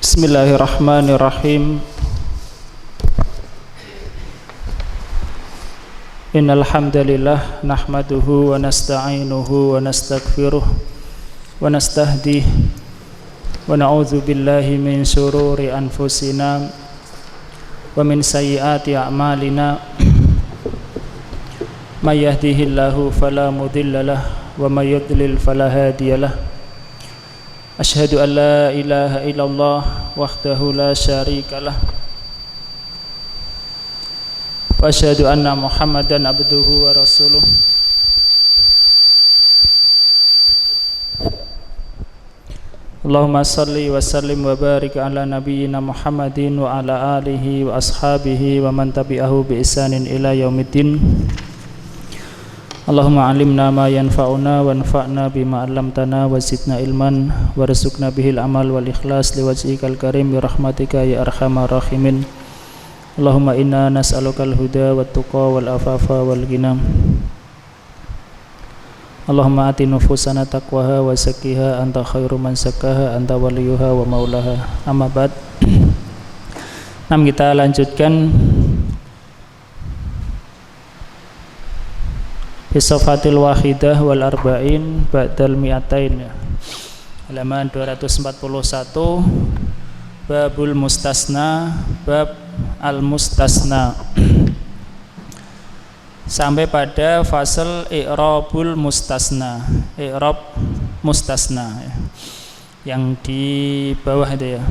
Bismillahirrahmanirrahim. Innal hamdalillah nahmaduhu wa nasta'inuhu wa nastaghfiruh wa nastahdihi wa na'udzu billahi min shururi anfusina wa min sayyiati a'malina. May yahdihillahu fala mudilla lahu wa may yudlil fala hadiya lahu. Asyhadu an la ilaha illallah wahdahu la syarika lah wa asyhadu anna Muhammadan abduhu wa rasuluh. Allahumma salli wa sallim wa barik ala nabiyyina Muhammadin wa ala alihi wa ashabihi wa man tabi'ahu bi ihsanin ila yaumiddin. Allahumma alimna ma yanfa'una wanfa'na bima 'allamtana wa zidna ilman warzuqna bihil amal wal ikhlas liwajhikal karim bi rahmatika ya arhamar rahimin. Allahumma inna nas'alukal huda wat tuqa wal afafa wal ghina. Allahumma ati nufusana taqwaha wa zakkiha anta khairu man zakkaha anta waliyuha wa maulaha. Amma ba'd. Kita lanjutkan Bisofatil wahidah wal arba'in ba'dal mi'atain, halaman 241. Babul mustasna, bab al mustasna, sampai pada fasal i'rabul mustasna, i'rab mustasna yang di bawah itu ya.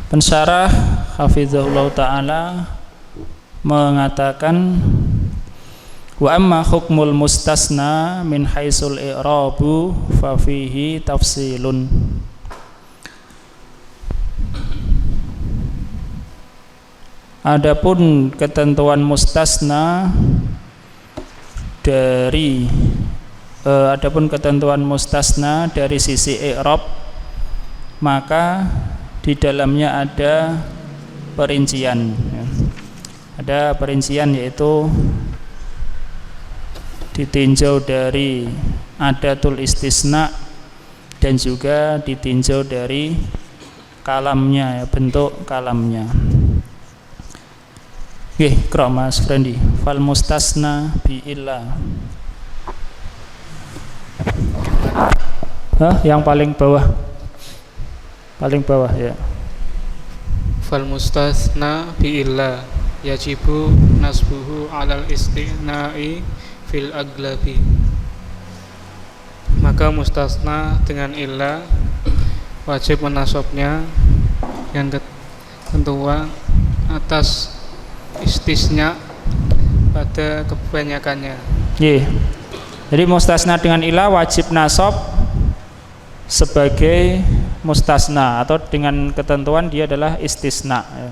Pensyarah hafizahullah ta'ala mengatakan, wa amma hukmul mustasna min haisul i'rabu fa fihi tafsilun. Adapun ketentuan mustasna dari sisi i'rab, maka di dalamnya ada perincian. Ada perincian, yaitu ditinjau dari adatul istisna dan juga ditinjau dari kalamnya, bentuk kalamnya. Oke, Qra Mas Frendi. Fal mustasna bi illa. Yang paling bawah. Paling bawah ya. Fal mustasna bi illa yajibu nasbuhu alal istina'i fil aglabi. Maka mustasna dengan illa wajib menasabnya yang ketentuan atas istisna pada kebanyakannya. Jadi mustasna dengan illa wajib nasab sebagai mustasna, atau dengan ketentuan dia adalah istisna ya,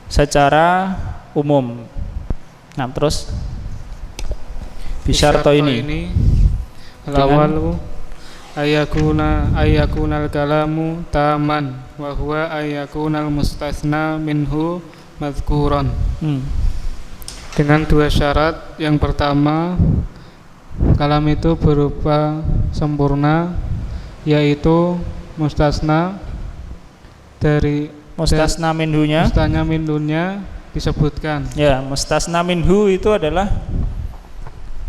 secara umum. Nah, terus bisyarto ini al-awalu ayakunal kalamu taman wa huwa ayakunal mustasna minhu madhkuran. Dengan dua syarat. Yang pertama, kalam itu berupa sempurna, yaitu mustasna dari mustasna minhunya disebutkan. Ya, mustasna minhu itu adalah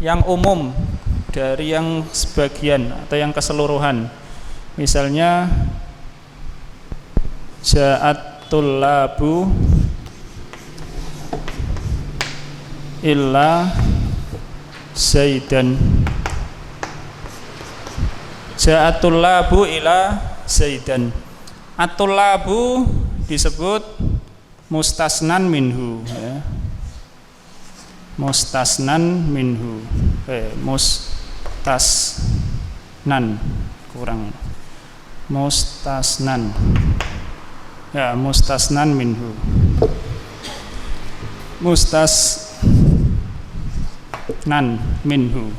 yang umum dari yang sebagian atau yang keseluruhan. Misalnya ja'atul labu illa zaidan. Ja'atul labu ila zaidan. Atul labu disebut mustasnan minhu ya. Mustasnan minhu. Mustasnan kurang. Mustasnan. Ya, mustasnan minhu. Mustasnan minhu.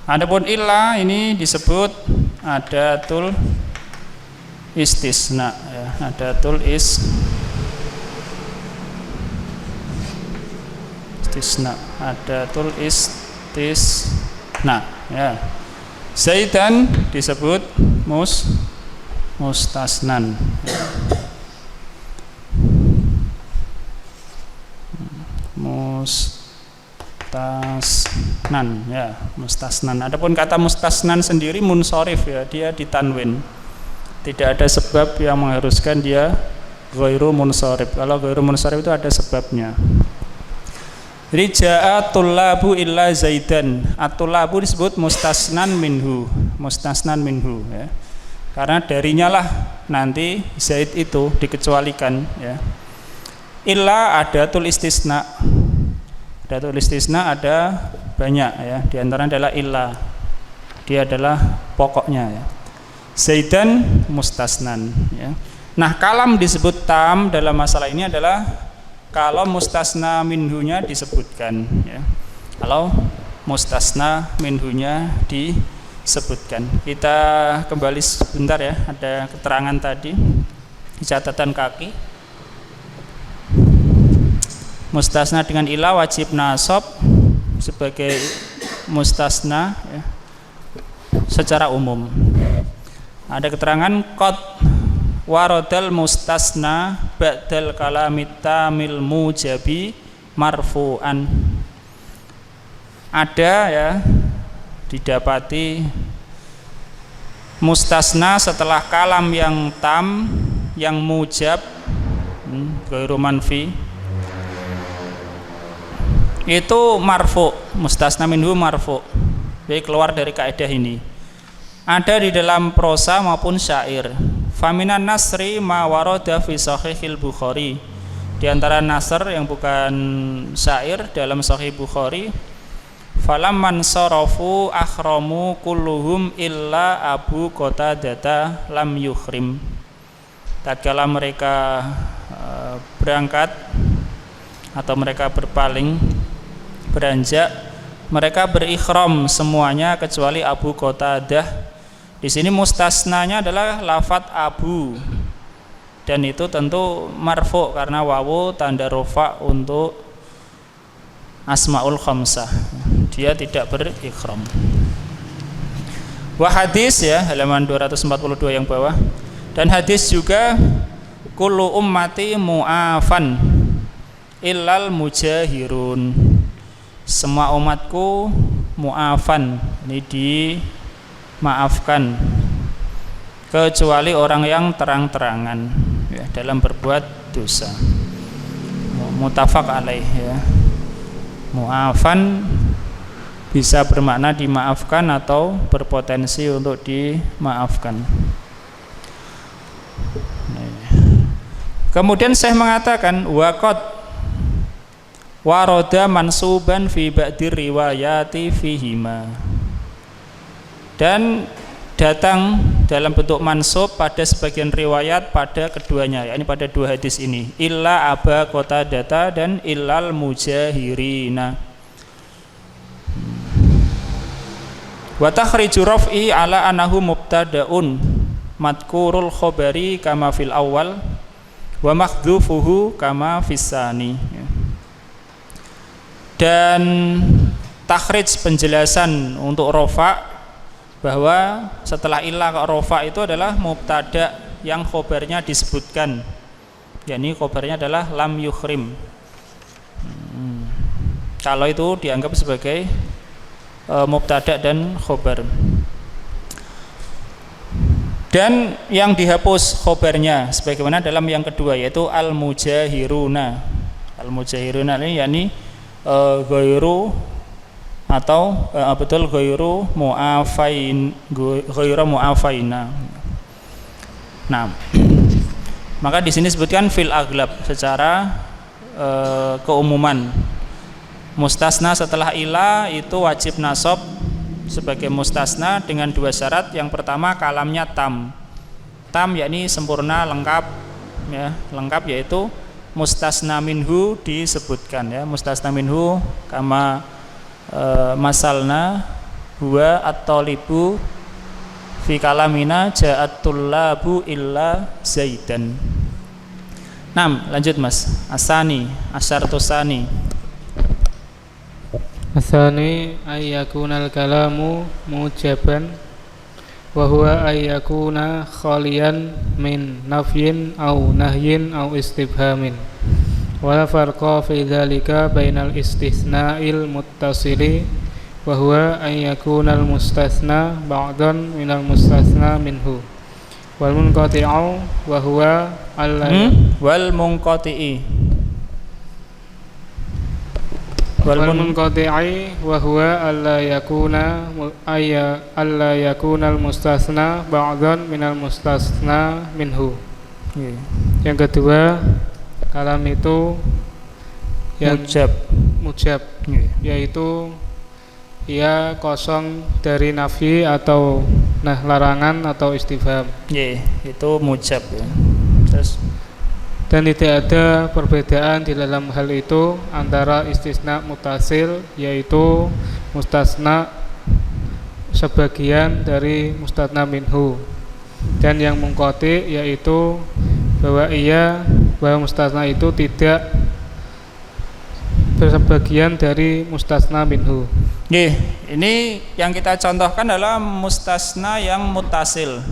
Adapun illa ini disebut adatul istisna ya, adatul istisna, adatul istisna ya. Zaidan disebut mustasnan. Mustasnan ya, mustasnan. Adapun kata mustasnan sendiri munsharif ya, dia ditanwin. Tidak ada sebab yang mengharuskan dia ghairu munsharif. Kalau ghairu munsharif itu ada sebabnya. Jadi ja'a tullabu illa zaidan. At-tullabu disebut mustasnan minhu ya. Karena darinya lah nanti zaid itu dikecualikan ya. Illa adatul istisna. Adatul istisna ada banyak ya. Di antaranya adalah illa. Dia adalah pokoknya ya. Zaidan mustasnan ya. Nah, kalam disebut tam dalam masalah ini adalah kalau mustasna minhunya disebutkan ya. Kalau mustasna minhunya disebutkan. Kita kembali sebentar ya, ada keterangan tadi di catatan kaki. Mustasna dengan ilah wajib nasab sebagai mustasna ya, secara umum. Ada keterangan qad waradal mustasna ba'dal kalamit tamil mujabi marfu'an. Ada ya, didapati mustasna setelah kalam yang tam yang mujab ghairu manfi itu marfu, mustasna minhu marfu. Jadi keluar dari kaidah ini. Ada di dalam prosa maupun syair. Faminan nasri ma warada fi sahihil Bukhari. Di antara nasr yang bukan syair dalam sahih Bukhari, falamman sarafu akhramu kulluhum illa Abu Qatadah lam yukhrim. Tatkala mereka berangkat atau mereka berpaling beranjak, mereka berikhram semuanya kecuali Abu Qatadah. Di sini mustasnanya adalah lafadz Abu, dan itu tentu marfu karena wawu tanda rofa untuk asmaul khamsah. Dia tidak berikhram. Wa hadis ya, halaman 242 yang bawah. Dan hadis juga kullu ummati mu'afan illal mujahirun. Semua umatku mu'afan, ini dimaafkan kecuali orang yang terang-terangan ya, dalam berbuat dosa. Muttafaq alaih ya. Mu'afan bisa bermakna dimaafkan atau berpotensi untuk dimaafkan. Kemudian Syekh mengatakan waqad waroda mansuban fi ba'dir riwayati fihima, dan datang dalam bentuk mansub pada sebagian riwayat pada keduanya, yakni pada dua hadis ini, illa Aba Qatadah dan illal mujahirina. Wa takhriju raf'i ala anahu mubtada'un madkurul khobari kama fil awal wa mahdhufuhu kama fissani. Dan takhrij penjelasan untuk rofa, bahwa setelah ilah ke rofa itu adalah mubtada yang khobarnya disebutkan, yakni khobarnya adalah lam yukhrim. Kalau itu dianggap sebagai mubtada dan khobar. Dan yang dihapus khobarnya sebagaimana dalam yang kedua, yaitu al-mujahiruna. Al-mujahiruna ini yakni ghairu atau betul ghairu mu'afain, ghairu mu'afaina. Nah, maka di sini disebutkan fil aglab secara keumuman. Mustasna setelah ila itu wajib nasab sebagai mustasna dengan dua syarat. Yang pertama kalamnya tam. Tam yakni sempurna, lengkap ya, lengkap yaitu mustasna minhu disebutkan ya. Mustasna minhu kama masalna huwa at-talibu fi kalamina ja'at tullabu illa zaidan. Nah, lanjut Mas. Asani, asyartusani. Asani ayyakunal kalamu mujaban wa huwa ayyakuna khaliyan min nafyin au nahyin au istifhamin. Wala farqa fi dzalika bainal istithna'il muttasili wa huwa ayyakuna al mustatsna ba'dan minal mustatsna minhu. Wal munqati'u wa huwa wal munqati'i wal munqati'i wa huwa alla yakuna al mustatsna ba'dan minal mustatsna minhu. Yang kedua, kalam itu yang mujab yaitu ia kosong dari nafi atau larangan atau istifham. Itu mujab ya. Terus dan tidak ada perbedaan di dalam hal itu antara istisna mutasil yaitu mustasna sebagian dari mustatsna minhu dan yang munqati yaitu bahwa mustasna itu tidak bersebagian dari mustasna minhu. Ini yang kita contohkan adalah mustasna yang mutasil.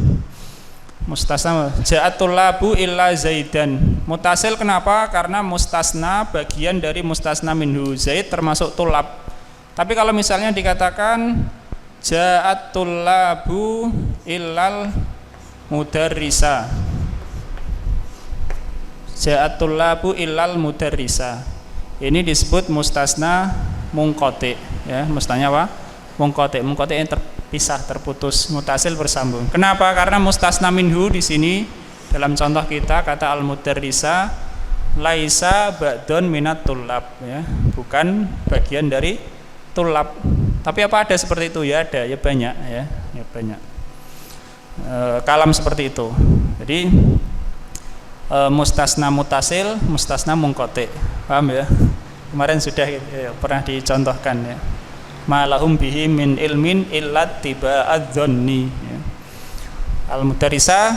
Mustasna ja'atul labu illa zaidan. Mutasil kenapa? Karena mustasna bagian dari mustasna minhu. Zaid termasuk tulab. Tapi kalau misalnya dikatakan ja'atul labu illal mudarrisa, ja'atul labu illal mudarrisa, ini disebut mustasna munqati ya. Mustasna apa? Munqati. Munqati yang terpisah, terputus. Mutasil bersambung. Kenapa? Karena mustasna minhu di sini dalam contoh kita kata al mudarrisa laisa ba'dun minat tulab ya, bukan bagian dari tulab. Tapi apa ada seperti itu? Ya ada, ya banyak ya, ya banyak. Kalam seperti itu. Jadi mustasna mutasil, mustasna munqati. Paham ya? Kemarin sudah pernah dicontohkan ya. Ma lahum bihi min ilmin illa tiba'adz dzanni ya. Al mudarrisa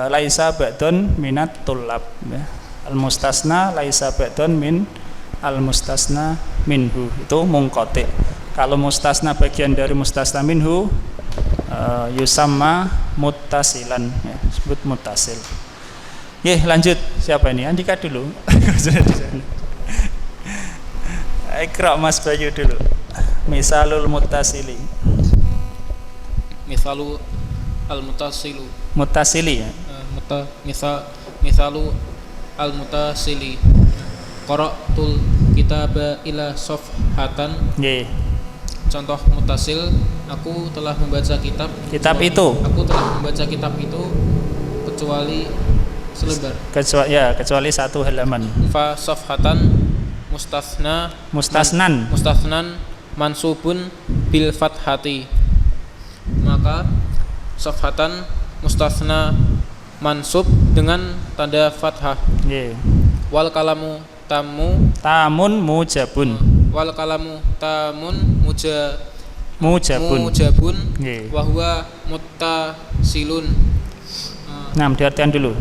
laisa ba'dun minat tulab ya. Al mustasna laisa ba'dun min al mustasna minhu, itu munqati. Kalau mustasna bagian dari mustasna minhu yusamma muttasilan ya, disebut muttasil. Lanjut, siapa ini? Andika dulu. Ikra Mas Bayu dulu. Misalul muttasili. Misalu al-muttasilu. Muttasili ya. Misalu al-muttasili. Qara'tul kitaba ila safhatan. Contoh muttasil, aku telah membaca kitab itu. Aku telah membaca kitab itu kecuali selembar. Kecuali satu halaman. Fa safhatan mustasnan mansubun bil fathati. Maka safhatan mustasna mansub dengan tanda fathah. Wal kalamu tamun mujabun. Wal kalamu tamun mujabun wa huwa muttasilun. Nah, diartikan dulu.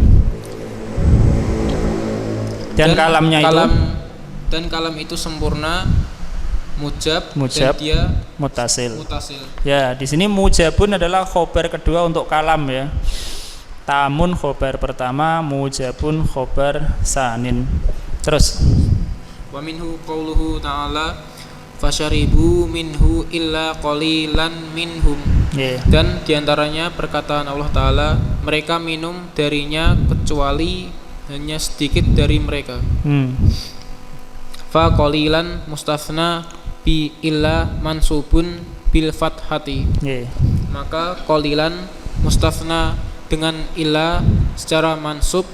Dan kalamnya dan kalam itu sempurna mujab dan dia mutasil. Ya, di sini mujabun adalah khobar kedua untuk kalam ya. Tamun khobar pertama, mujabun khobar sanin. Terus wa minhu qauluhu ta'ala fasyaribu minhu illa qalilan minhum. Dan diantaranya perkataan Allah Ta'ala, mereka minum darinya kecuali hanya sedikit dari mereka. Fa qalilan mustasna bi illa mansubun bil fathati. Maka qalilan mustasna dengan illa secara mansub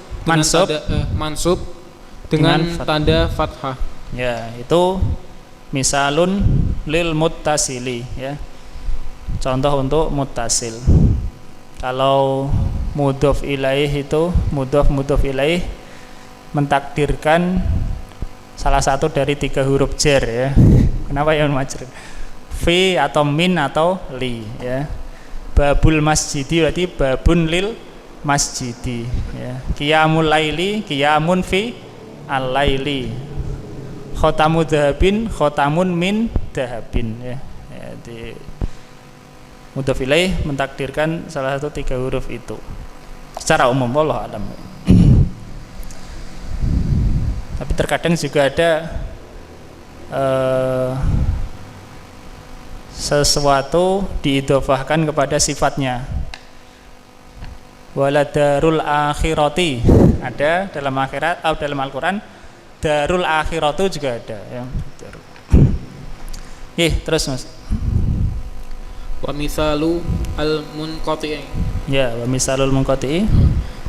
dengan tanda fathah. Ya, itu misalun lil muttasili ya. Contoh untuk muttasil. Kalau mudhof ilaih itu mudhof ilaih mentakdirkan salah satu dari 3 huruf jar ya. Kenapa ya majrur? Fi atau min atau li ya. Babul masjidi berarti babun lil masjidi ya. Qiyamul laili qiyamun fi al-laili. Khotamu dhahabin khotamun min dhahabin ya. Jadi Mudhof ilaih mentakdirkan salah satu 3 huruf itu. Secara umum wallahu alam. Tapi terkadang juga ada sesuatu diidhofahkan kepada sifatnya. Waladarul akhirati ada dalam akhirat atau dalam Al-Qur'an, darul akhiratu juga ada ya. Terus Mas. Wa misalu al munqati'. Ya, wa misalul munqati'.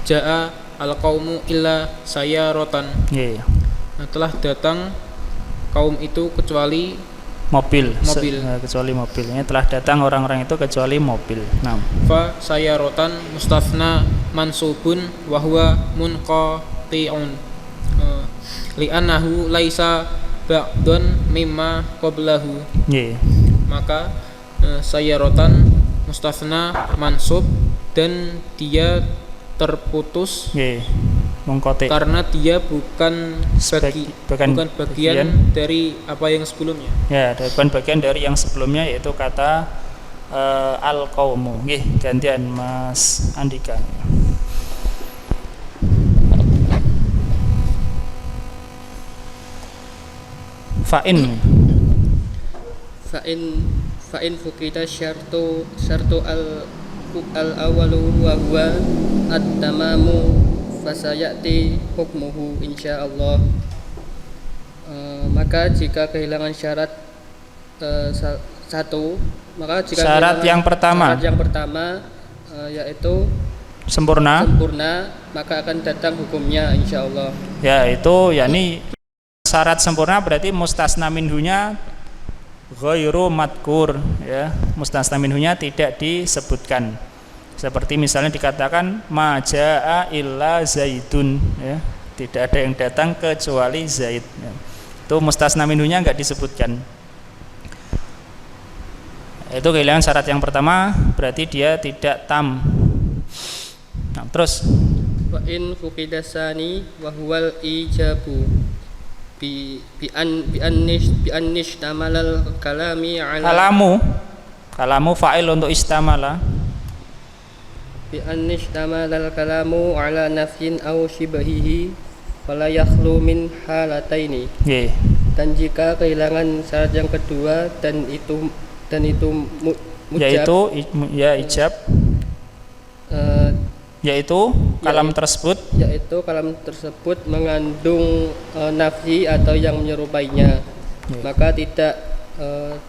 Jaa al qaumu illa sayaratan. Nah, telah datang kaum itu kecuali mobil. Kecuali mobil. Telah datang orang-orang itu kecuali mobil. Nah. Fa sayaratan mustathna mansubun wa huwa munqati'un. Li'annahu laisa ba'dun mimma qablahu. Maka sayaratan mustathna mansub dan dia terputus karena dia bukan bagian dari apa yang sebelumnya. Ya, bukan bagian dari yang sebelumnya, yaitu kata al-qaumu. Gantian Mas Andika. Fa'in fukita syartu al-awalu wa huwa at-tamamu fasayati hukmuhu insyaallah. Maka jika kehilangan syarat satu, maka jika syarat yang pertama yaitu sempurna, maka akan datang hukumnya insyaallah. Ya, itu yakni syarat sempurna berarti mustasna minhunya ghairu madkur ya. Mustasna minhunya tidak disebutkan. Seperti misalnya dikatakan majaa illa zaidun ya. Tidak ada yang datang kecuali Zaid ya. Itu mustasna minhunya enggak disebutkan. Itu kehilangan syarat yang pertama, berarti dia tidak tam. Nah, terus wa in fuqidasani wa huwal ijabu bi annish tamalal kalami ala kalamu fa'il untuk istamala bi annish tamalal kalamu ala nafyin aw shibhihi fala yakhlu min halataini. Dan jika kehilangan syarat yang kedua dan itu mujab, ijab yaitu kalam tersebut mengandung nafyi atau yang menyerupainya, maka tidak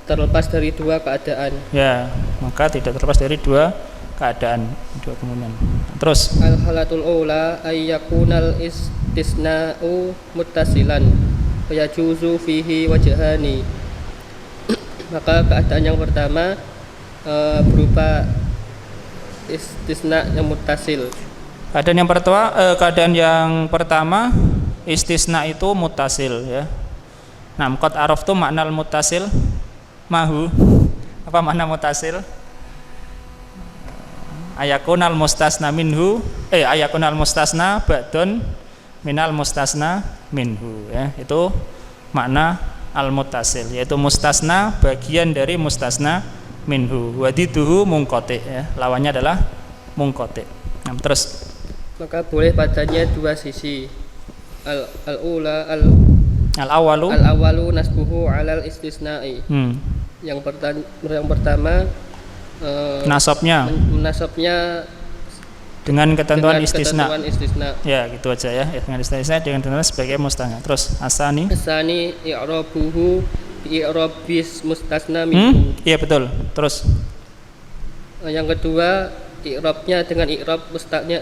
terlepas dari dua keadaan. Ya, maka tidak terlepas dari dua keadaan, dua kemungkinan. Terus al-halatul ula ayyakunal istisna'u muttasilan wa yajuzu fihi wajhani. Maka keadaan yang pertama berupa istisna yang muttasil. Keadaan yang pertama istisna itu muttasil ya. Nah, qad araftu makna al-muttasil mahu. Apa makna muttasil? Ayakunal mustasna minhu ayakunal mustasna ba'dun minal mustasna minhu ya. Itu makna al-muttasil, yaitu mustasna bagian dari mustasna minhu. Wadiduhu munqati ya. Lawannya adalah munqati. Nah, terus maka boleh padanya dua sisi. Al-awalu nasbuhu 'alal istisna'i. Yang pertama nasabnya dengan ketentuan istisna. Ya, gitu aja ya. Dengan istisna dengan ketentuan sebagai mustasna. Terus asani i'rabuhu bi i'rabis mustasna minhu. Iya betul. Terus yang kedua i'rabnya dengan i'rab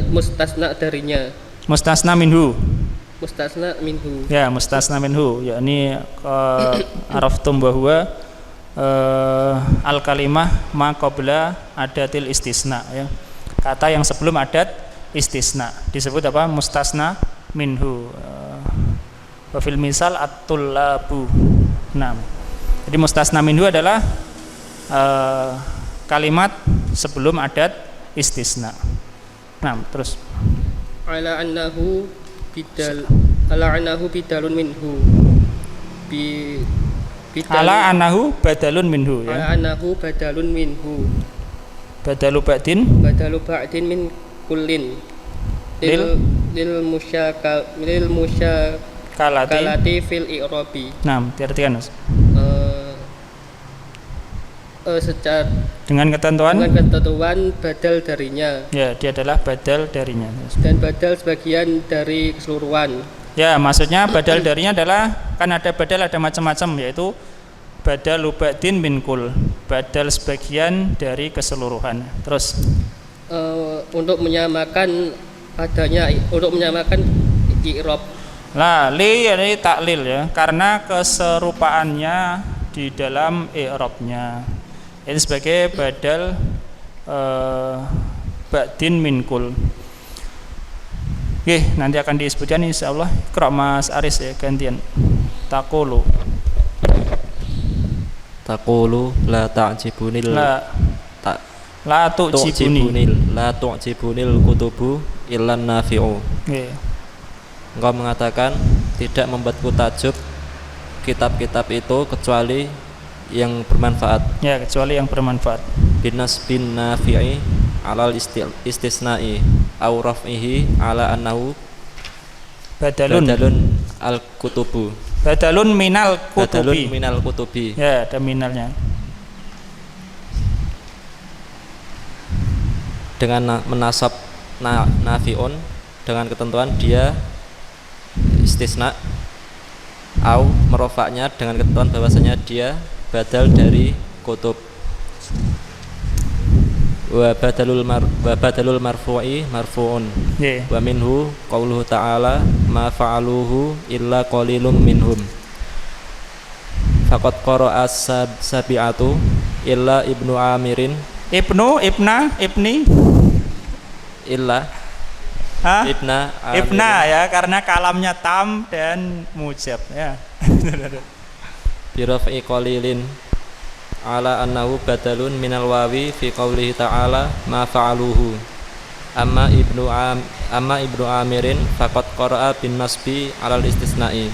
mustasna darinya. Mustasna minhu. Ya, mustasna minhu, yakni araftum bahwa al kalimah ma qabla adatil istisna ya. Kata yang sebelum adat istisna disebut apa? Mustasna minhu. Wa fil misal at-tullabu. Nah, jadi mustasna minhu adalah kalimat sebelum adat istisna. Nah, terus ala annahu bidalun minhu ala annahu badalun minhu ya. Ala annahu badalun minhu. Badalu ba'din badalu ba'din min kullin lil musyakalati fil i'rabi. Nah, diartikan Mas. Secara Dengan ketentuan badal darinya. Ya, dia adalah badal darinya. Dan badal sebagian dari keseluruhan. Ya, maksudnya badal darinya adalah kan ada badal ada macam-macam, yaitu badal ba'din min kul, badal sebagian dari keseluruhan. Terus untuk menyamakan i'rab. Lah, li ini taklil ya, karena keserupaannya di dalam i'rabnya. Ini sebagai badal ba'din min kul. Oke, nanti akan disebutkan insyaallah. Iqra Mas Aris ya, gantian. Taqulu la ta'jibunil la tu'jibunil kutubu illan nafi'u. Nggih. Engkau mengatakan tidak membuatku takjub kitab-kitab itu kecuali yang bermanfaat. Ya, kecuali yang bermanfaat. Binas bin nafi'i alal istisna'i au raf'ihi ala annahu badalun al kutubu. Badalun minal kutubi. Ya, ada minalnya. Dengan menasab nafi'un dengan ketentuan dia istisna, au merofaknya dengan ketentuan bahwasanya dia badal dari kutub. Wa badalul marfu'i marfu'un. Wa minhu qauluhu ta'ala ma fa'aluhu illa qalilum minhum. Faqad qara'a sabi'atu illa ibnu amirin. Ibni illa Ibna ya, karena kalamnya tam dan mujab ya. Biraf'i qalilin ala annahu badalun minal wawi fi qaulihi ta'ala ma fa'aluhu. Amma ibnu amirin faqad qara'a bin nasbi alal istisna'i.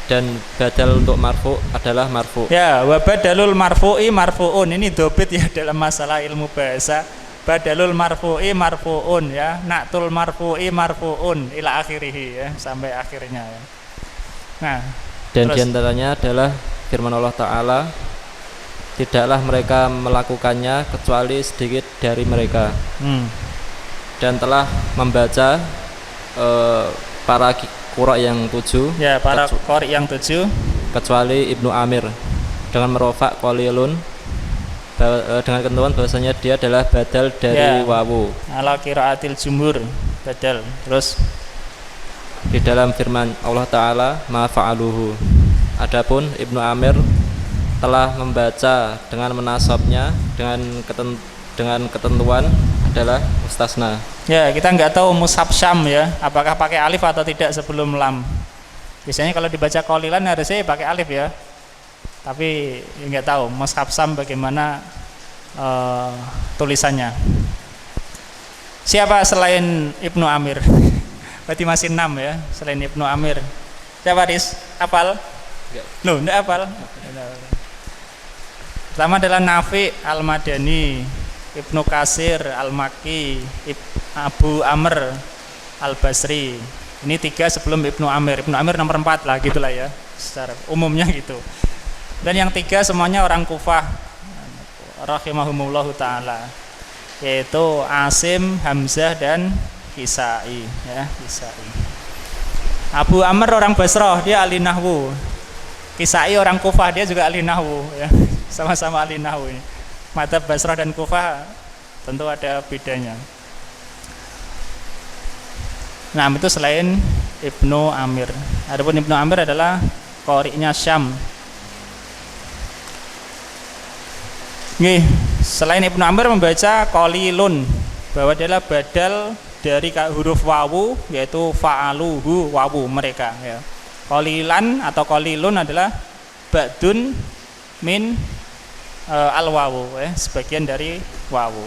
Dan badal untuk marfu adalah marfu. Ya, wa badalul marfu'i marfu'un. Ini dobit ya dalam masalah ilmu bahasa. Badalul marfu'i marfu'un ya, na'tul marfu'i marfu'un ila akhirih ya, sampai akhirnya ya. Nah, dan diantaranya adalah firman Allah Ta'ala, tidaklah mereka melakukannya kecuali sedikit dari mereka. Dan telah membaca para qura yang 7 ya, para qari yang 7 kecuali Ibnu Amir dengan merofak qalilun dengan ketentuan bahwasanya dia adalah badal dari wawu ala qiraatil jumhur badal. Terus di dalam firman Allah Ta'ala ma fa'aluhu, adapun Ibnu Amir telah membaca dengan menasabnya dengan ketentuan adalah mustasna. Ya, kita nggak tahu mushaf Syam ya, apakah pakai alif atau tidak sebelum lam. Biasanya kalau dibaca qalilan harusnya pakai alif ya, tapi nggak tahu mushaf Syam bagaimana tulisannya. Siapa selain Ibnu Amir? Berarti masih 6 ya, selain Ibnu Amir. Siapa Riz? Hafal? Loh, enggak hafal. Pertama adalah Nafi Al-Madani, Ibnu Katsir Al-Makki, Abu Amr Al-Basri. Ini 3 sebelum Ibnu Amir. Ibnu Amir nomor 4 lah gitulah ya, secara umumnya gitu. Dan yang 3 semuanya orang Kufah rahimahumullahu ta'ala, yaitu Asim, Hamzah dan Kisai ya, Kisai. Abu Amr orang Basrah, dia ahli nahwu. Kisai orang Kufah, dia juga ahli nahwu ya. Sama-sama ahli nahwu ini. Madzhab Basrah dan Kufah tentu ada bedanya. Nah, itu selain Ibnu Amir. Adapun Ibnu Amir adalah qari'nya Syam. Nih, selain Ibnu Amir membaca qalilun, bahwa dia adalah badal dari huruf wawu, yaitu fa'aluhu, wawu mereka ya. Qalilan atau qalilun adalah ba'dun min al-wawu ya, sebagian dari wawu.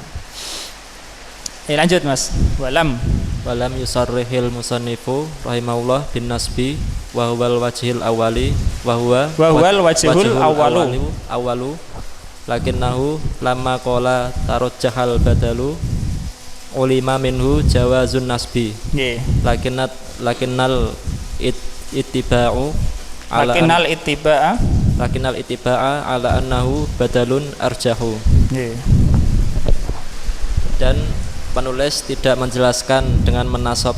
Lanjut Mas. Walam yusarrihil musannifu rahimahullah bin nasbi wa huwal wajhil awwali wa huwal wajhul awwalu lakinnahu lamma qala tarajjahal badalu ulima minhu jawazun nasbi. Nggih. Lakinnal ittiba'u ala lakinnal ittiba'a ala annahu badalun arjahu. Nggih. Dan penulis tidak menjelaskan dengan nasab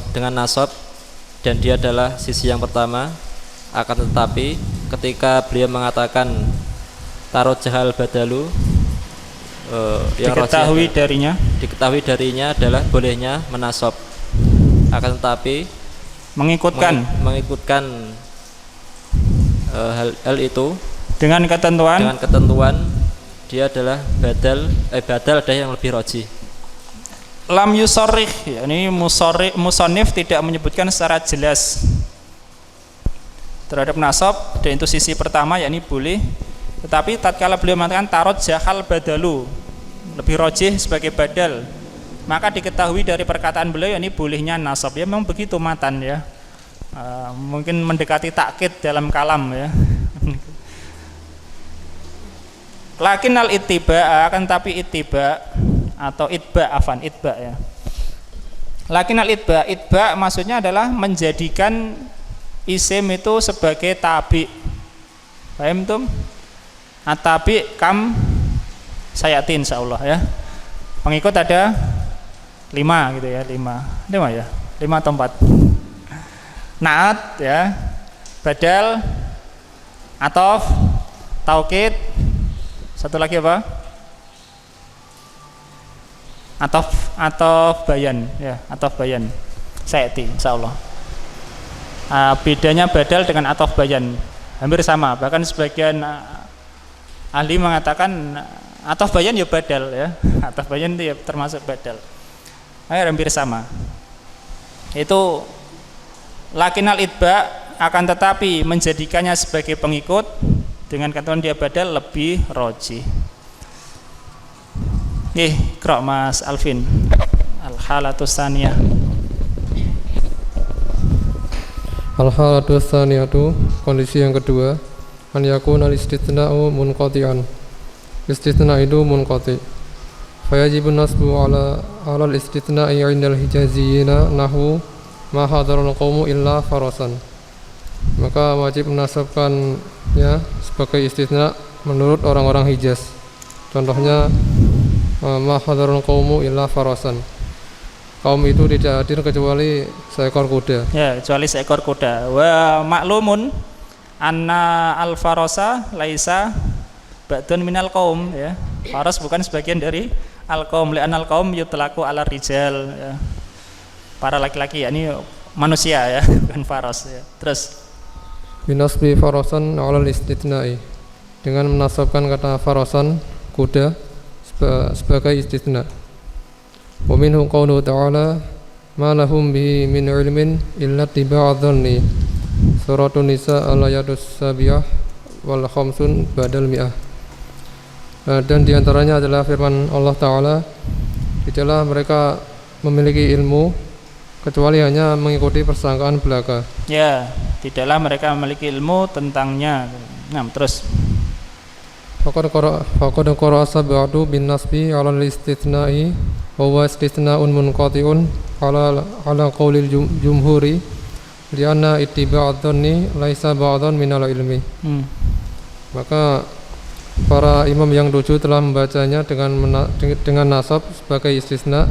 dan dia adalah sisi yang pertama. Akan tetapi ketika beliau mengatakan tarajjahal badalu yang diketahui darinya adalah bolehnya menasab. Akan tetapi mengikutkan hal itu dengan ketentuan dia adalah badal ada yang lebih rajih. Lam yusarrih, yakni musannif tidak menyebutkan secara jelas terhadap nasab, dan itu sisi pertama yakni boleh. Tetapi tatkala beliau mengatakan tarajjahal badalu, lebih rajih sebagai badal, maka diketahui dari perkataan beliau yakni bolehnya nasab. Ya memang begitu matan ya. Mungkin mendekati takkid dalam kalam ya. Lakinnal ittiba, akan tapi ittiba atau itba ya. Lakinnal itba maksudnya adalah menjadikan isim itu sebagai tabi. Paham tuh? Atabi kam sayati insyaallah ya. Pengikut ada 5 gitu ya, 5 ya. 5 atau 4. Naat ya. Badal, atof, taukid. Satu lagi apa? Atof bayan ya, atof bayan sayati insyaallah. Bedanya badal dengan atof bayan hampir sama, bahkan sebagian ahli mengatakan atof bayan ya badal ya, atof bayan itu ya termasuk badal, hampir sama. Itu lakinnal itba, akan tetapi menjadikannya sebagai pengikut dengan ketentuan dia badal lebih rajih. Iqra Mas Alvin. Al-halatus tsaniyah. Al-halatus tsaniyatu, kondisi yang kedua, an yakuna al-istithna'u munqati'an. Istitsna itu munqati'. Fayajibun nasbu ala al-istithna'i 'indal hijaziyina nahwu ma hadarul qaumu illa farasan. Maka wajib menasabkannya sebagai istitsna menurut orang-orang Hijaz. Contohnya ma hadarul qaumu illa farasan. Kaum itu tidak hadir kecuali seekor kuda. Ya, kecuali seekor kuda. Wa maklumun anna al-farasa laisa ba'dun minal qaum ya. Faras bukan sebagian dari al-qaum, li'anal qaum yutlaqu ala rijal ya. Para laki-laki yakni manusia ya, bukan faras ya. Terus binasbi farasan 'ala al-istitsna'i, dengan menasabkan kata farasan kuda sebagai istitsna. Wa minhu qawluhu ta'ala ma lahum bihi min ilmin illa tiba'adhanni. Suratun Nisa al-ayatus sabiyah wal khamsun badal mi'ah. Dan diantaranya adalah firman Allah Ta'ala, tidaklah mereka memiliki ilmu kecuali hanya mengikuti persangkaan belaka. Ya, tidaklah mereka memiliki ilmu tentangnya. Nah, terus Faqad qara'a sab'atu bin nasbi 'ala al-istitsna'i wa huwa istitsna'un munqati'un 'ala qaulil jumhuri li'anna ittiba'adh dhanni laisa ba'dhan minal ilmi. Maka para imam yang 7 telah membacanya dengan nasab sebagai istitsna,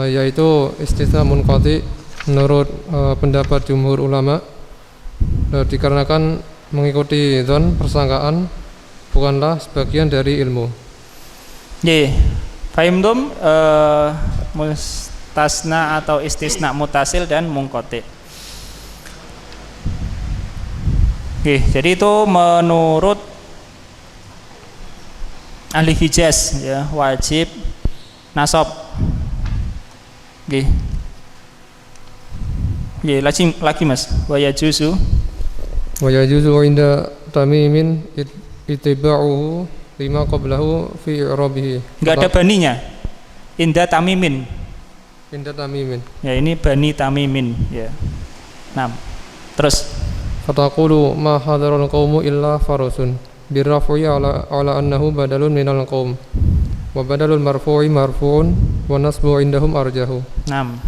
yaitu istitsna munqati' menurut pendapat jumhur ulama, dikarenakan mengikuti dzan persangkaan bukanlah sebagian dari ilmu. Nggih. Fahimtum mustasna atau istisna mutasil dan munqati'. Nggih, jadi itu menurut ahli Hijaz ya, wajib nasab. Nggih. Nggih, lagi Mas. Wa yajuzu inda tamimin ittiba'uhu lima qablahu fi i'rabihi. Enggak ada baninya. Inda tamimin. Ya, ini bani tamimin ya. Nah, terus fataqulu ma hadarul qaumu illa farasun. birraf'i ala annahu badalun minal qaum wa badalul marfu'i marfu'un wa nasbu indahum arjahu. Naam.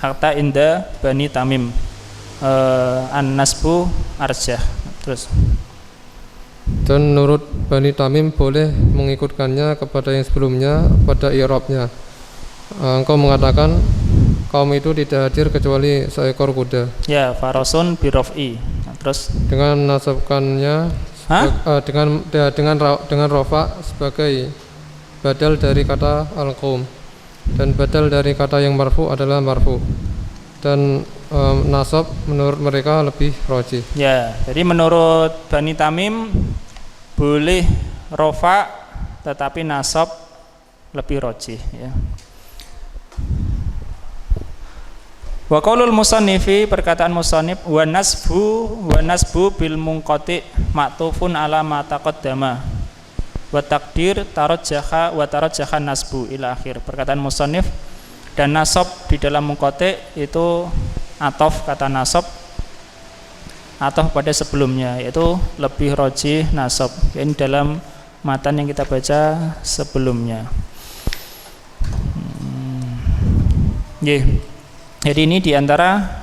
Hatta inda Bani Tamim an-nasbu arjah. Terus dan menurut Bani Tamim boleh mengikutkannya kepada yang sebelumnya pada i'rabnya. Engkau mengatakan kaum itu tidak hadir kecuali seekor kuda. Ya, farasun birraf'i. Terus Dengan nasabkannya dengan rafa sebagai badal dari kata al-qaum, dan badal dari kata yang marfu adalah marfu, dan nasab menurut mereka lebih rajih. ya, jadi menurut Bani Tamim boleh rofa tetapi nasab lebih rajih ya. Wa qaulul musannifi, perkataan musannif, wa nasbu bil munqati ma'tufun ala ma taqaddama wa taqdir tarajjaha nasbu ila akhir. Perkataan musannif, dan nasab di dalam munqati itu atof, kata nasab atof pada sebelumnya, yaitu lebih rajih nasab. Ini dalam matan yang kita baca sebelumnya. Jadi ini diantara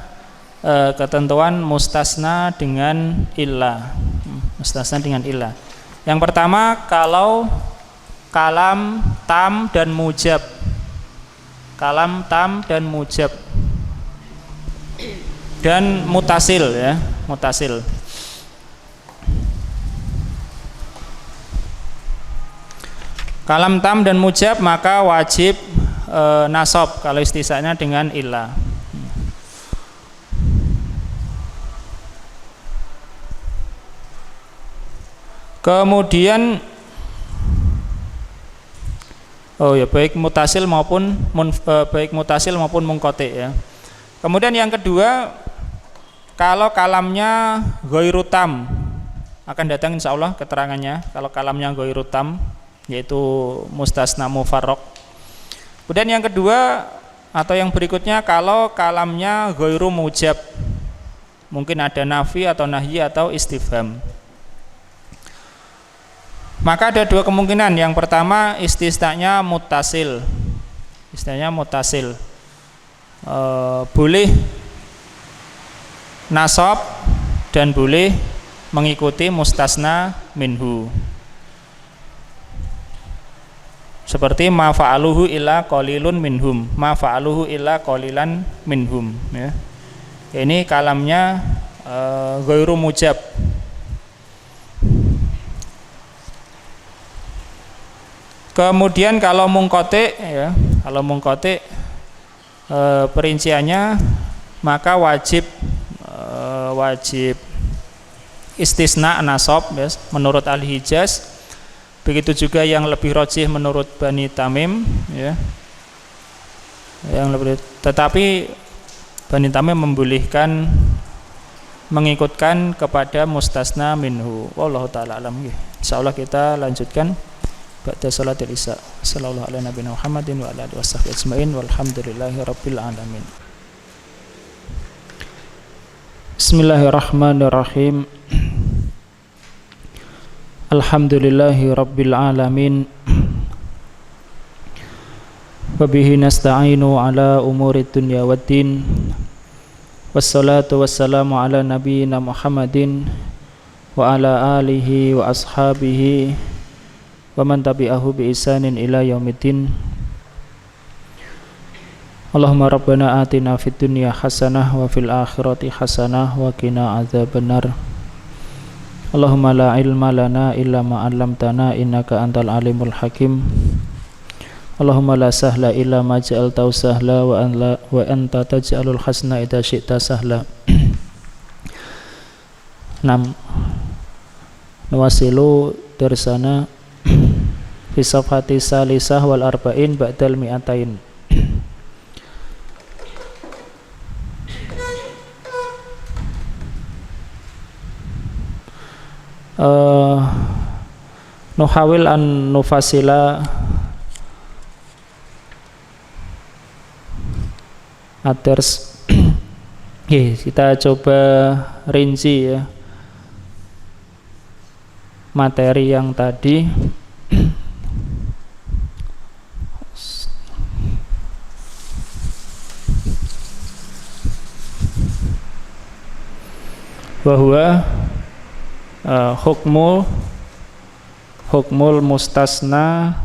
ketentuan mustasna dengan illah. Mustasna dengan illah. Yang pertama, kalau kalam tam dan mujab. Kalam tam dan mujab. Dan mutasil ya, mutasil. Kalam tam dan mujab maka wajib nasab kalau istisnanya dengan illah. Kemudian baik mutasil maupun munqati ya. Kemudian yang kedua, kalau kalamnya ghairu tam, akan datang insyaallah keterangannya. Kalau kalamnya ghairu tam, yaitu mustasna mufarraq. Kemudian yang kedua atau yang berikutnya, kalau kalamnya ghairu mujab, mungkin ada nafi atau nahyi atau istifham. Maka ada dua kemungkinan. Yang pertama, istisnanya muttasil. Istilahnya muttasil. Boleh nasab dan boleh mengikuti mustasna minhu. Seperti ma fa'aluhu illa qalilun minhum, ma fa'aluhu illa qalilan minhum ya. Ini kalamnya ghairu mujab. Kemudian kalau munqati ya, kalau munqati perinciannya maka wajib istisna nasab ya, menurut Al-Hijaz. Begitu juga yang lebih rajih menurut Bani Tamim ya. Tetapi Bani Tamim membolehkan mengikutkan kepada mustasna minhu. Wallahu taala alam. Insyaallah kita lanjutkan ba'da salatil isya. Sallallahu alaihi nabiyina Muhammadin wa ala alihi washabbihi ajmain walhamdulillahi rabbil alamin. Bismillahirrahmanirrahim. Alhamdulillahi rabbil alamin. Wa bihi nasta'inu ala umuri dunya waddin. Wassalatu wassalamu ala nabiyyina Muhammadin wa ala alihi wa ashabihi wa man tabi'ahu bi ihsanin ila yaumiddin. Allahumma rabbana atina fid dunya hasanah wa fil akhirati hasanah wa qina adzabannar. Allahumma la ilma lana illa ma 'allamtana innaka antal alimul hakim. Allahumma la sahla illa ma ja'altahu sahla wa anta taj'alul hasna idza syi'ta sahla. Nuwasilu darsana fi safhati salisah wal arba'in ba'dal mi'atain. Nuhawil an nufasila aders. Kita coba rinci ya materi yang tadi. Bahwa hukmul mustasna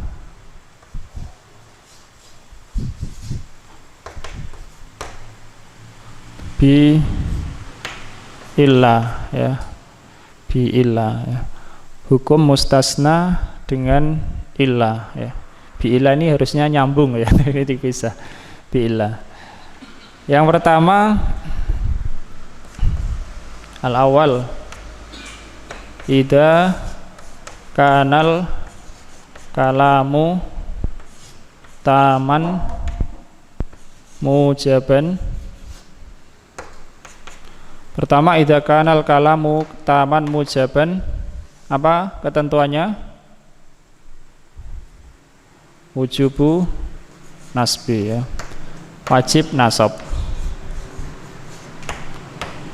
bi illah ya, bi illah ya. Hukum mustasna dengan illah ya. Bi illah ini harusnya nyambung ya, dipisah. Bi illah. Yang pertama al-awwal idza kanal kalamu taman mujaban. Pertama idza kanal kalamu taman mujaban, apa ketentuannya? Wujubu nasbi ya. Wajib nasab.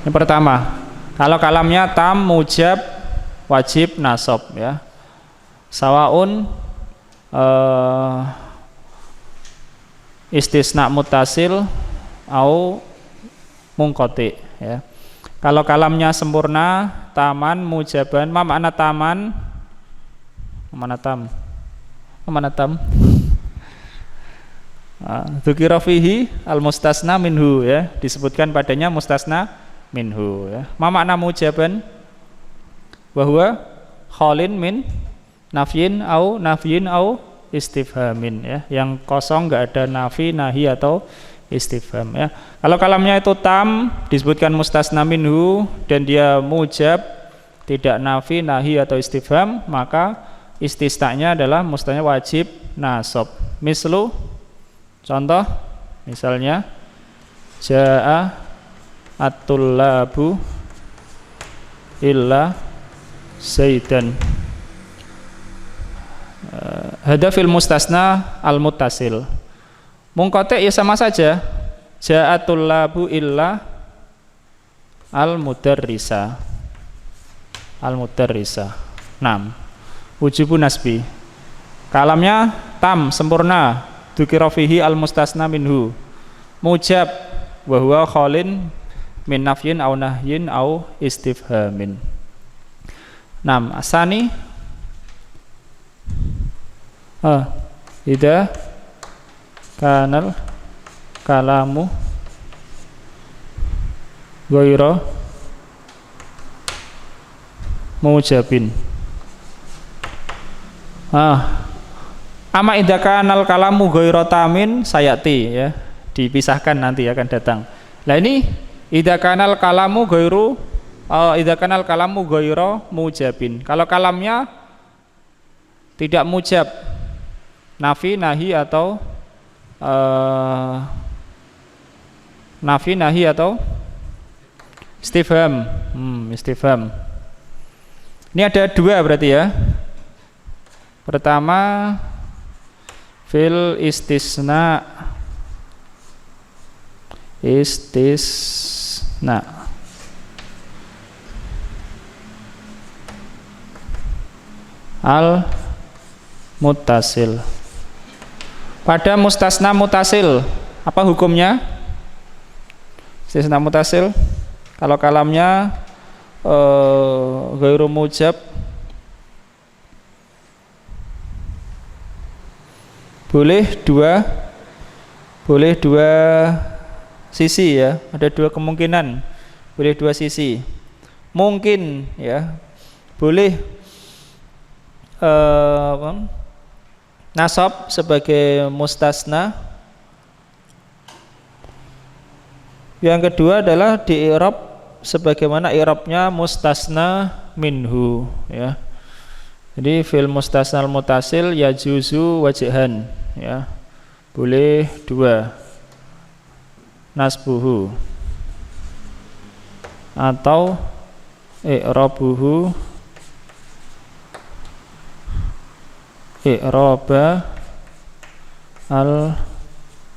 Yang pertama, kalau kalamnya tam mujab wajib nasab ya. Sawaun istisna muttasil au munqati ya. Kalau kalamnya sempurna taman mujaban, ma makna taman? Mana tam? Mana tam? Dzukira fihi al mustasna minhu ya, disebutkan padanya mustasna minhu ya. Ma makna mujaban? Wa huwa khalin min nafyin au istifhamin ya, yang kosong enggak ada nafi, nahi atau istifham ya. Kalau kalamnya itu tam disebutkan mustasna minhu dan dia mujab, tidak nafi, nahi atau istifham, maka istisnanya adalah mustasna wajib nasab. Mislu, contoh misalnya jaa at-tullabu illa zaidan. Hadafil mustasna al-muttasil. Munqati ya sama saja. Ja'atul labu illa al-mudarrisa. Al-mudarrisa. 6. Wujubu nasbi. Kalamnya tam sempurna. Dzukira fihi al-mustasna minhu. Mujab wa huwa khalin min nafyin au nahyin au istifhamin. 6. Asani idza kanal kalamu ghaira mujabin. Ama idza kanal kalamu ghaira tamin sayati ya, dipisahkan nanti akan datang. Lah ini idza kanal kalamu ghairu idza kanal kalamu ghaira mujabin. Kalau kalamnya tidak mujab, nafi, nahi atau nafi, nahi atau istifham. Istifham. Ini ada dua berarti ya. Pertama fil istisna. Al muttasil. Pada mustasna mutasil apa hukumnya? Istisna mutasil kalau kalamnya ghairu mujab boleh dua sisi ya, ada dua kemungkinan, boleh dua sisi. Mungkin ya boleh nasab sebagai mustasna. Yang kedua adalah di i'rab sebagaimana i'rabnya mustasna minhu ya. Jadi fil mustasna al mutasil yajuzu wajhan ya. Boleh dua, nasbuhu atau i'rabuhu i'raba al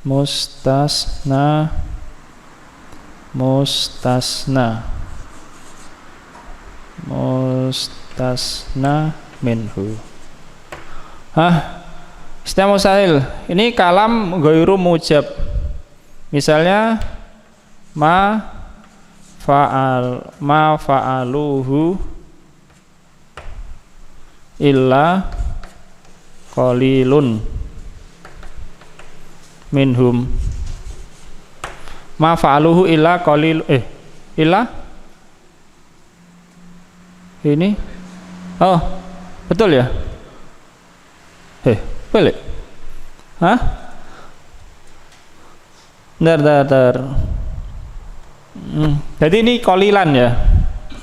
mustasna mustasna mustasna minhu. Istisna mustasil. Ini kalam ghairu mujab. Misalnya ma fa'aluhu illa qalilun minhum. Ma fa'aluhu illa qalil illa ini betul ya? Balik. Bentar. Jadi ini qalilan ya.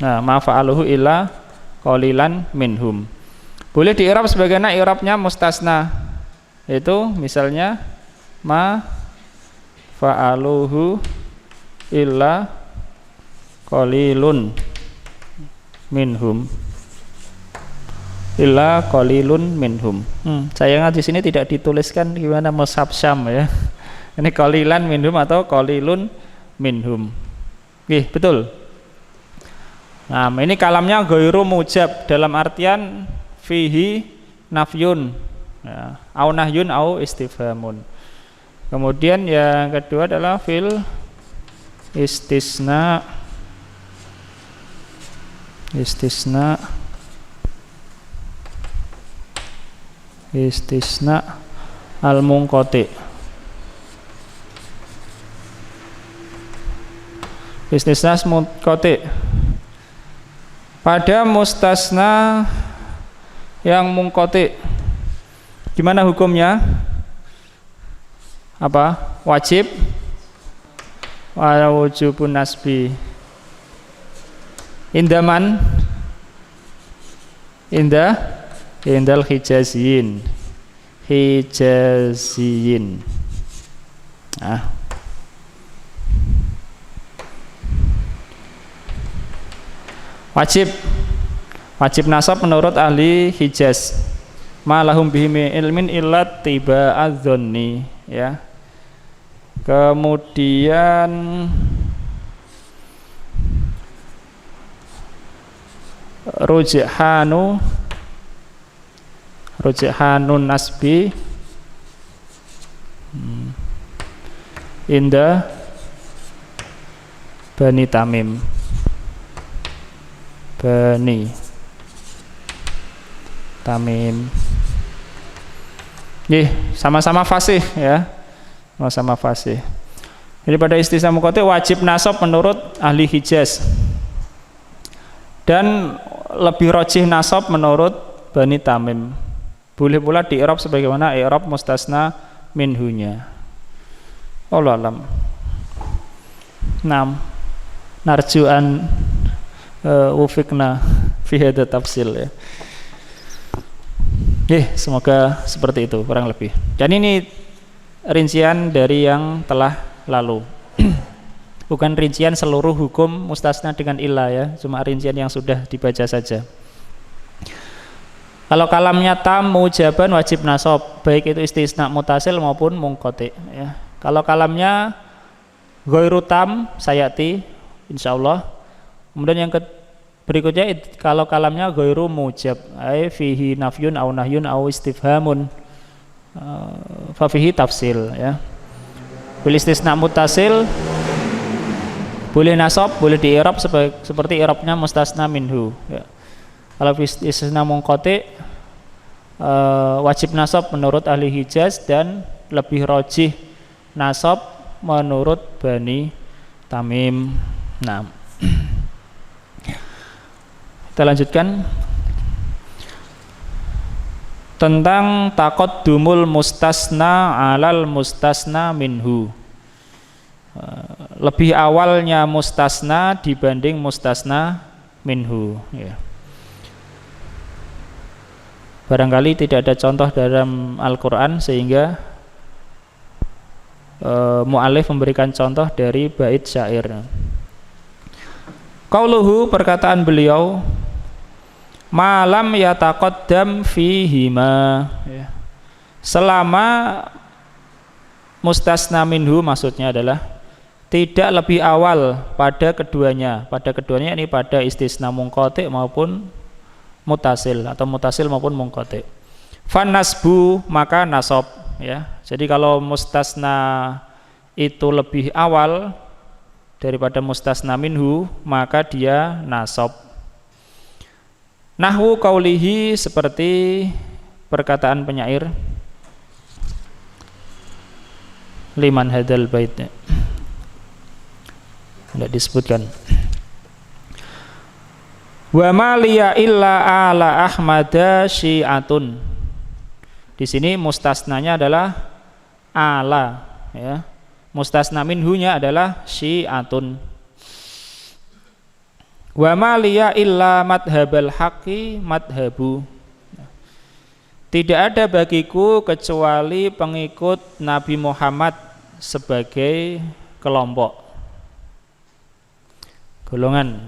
Nah, ma fa'aluhu illa qalilan minhum. Boleh diirab sebagaimana i'rabnya mustasna. Itu misalnya ma fa'aluhu illa qalilun minhum. Illa qalilun minhum. Sayangnya di sini tidak dituliskan gimana mushaf Syam ya. Ini qalilan minhum atau qalilun minhum. Betul. Nah, ini kalamnya ghairu mujab dalam artian fihi nafyun ya, au nahyun au istifhamun. Kemudian yang kedua adalah fil istisna al-munqati. Istisna munqati. Pada mustasna yang munqati gimana hukumnya? Apa? Wajib wa wujubun nasbi. Indaman indal hijaziyin. Wajib nasab menurut ahli Hijaz. Ma lahum bihi ilmin illa tiba'adz-dzanni ya. Kemudian rujhanun nasbi inda Bani Tamim. Sama-sama fasih ya. Sama-sama fasih. Jadi pada istisna munqati wajib nasab menurut ahli Hijaz. Dan lebih rajih nasab menurut Bani Tamim. Boleh pula di-i'rab sebagaimana i'rab mustasna minhunya. Wallahu alam. Narju an wufikna fi hadza tafsil ya. Semoga seperti itu kurang lebih. Dan ini rincian dari yang telah lalu. Bukan rincian seluruh hukum mustasna dengan illa ya, cuma rincian yang sudah dibaca saja. Kalau kalamnya tam mujaban wajib nasab, baik itu istisna mutasil maupun munqati ya. Kalau kalamnya ghairu tam sayati insyaallah. Kemudian yang berikutnya kalau kalamnya ghairu mujab, ai fihi nafyun au nahyun au istifhamun. Fa fihi tafsil ya. Bil istisna mutasil boleh nasab, boleh di-i'rab seperti i'rabnya mustasna minhu ya. Kalau istisna munqati wajib nasab menurut ahli Hijaz dan lebih rajih nasab menurut Bani Tamim. Nah, kita lanjutkan tentang taqaddumul mustasna alal mustasna minhu. Lebih awalnya mustasna dibanding mustasna minhu ya. Barangkali tidak ada contoh dalam Al-Quran sehingga mu'alif memberikan contoh dari bait syair. Qauluhu, perkataan beliau, malam yataqaddam fihima ya. Selama mustasna minhu maksudnya adalah tidak lebih awal pada keduanya ini pada istisna munqati maupun mutasil atau mutasil maupun munqati. Fan nasbu maka nasab ya. Jadi kalau mustasna itu lebih awal daripada mustasna minhu maka dia nasab. Nahwu qaulihi seperti perkataan penyair liman hadal bait. Tidak disebutkan. Wa ma liya illa ala ahmada syi'atun. Di sini mustasnanya adalah ala ya. Mustasna minhunya adalah syi'atun. Wa ma liya illa madhabal haqqi madhabu. Tidak ada bagiku kecuali pengikut Nabi Muhammad sebagai kelompok golongan.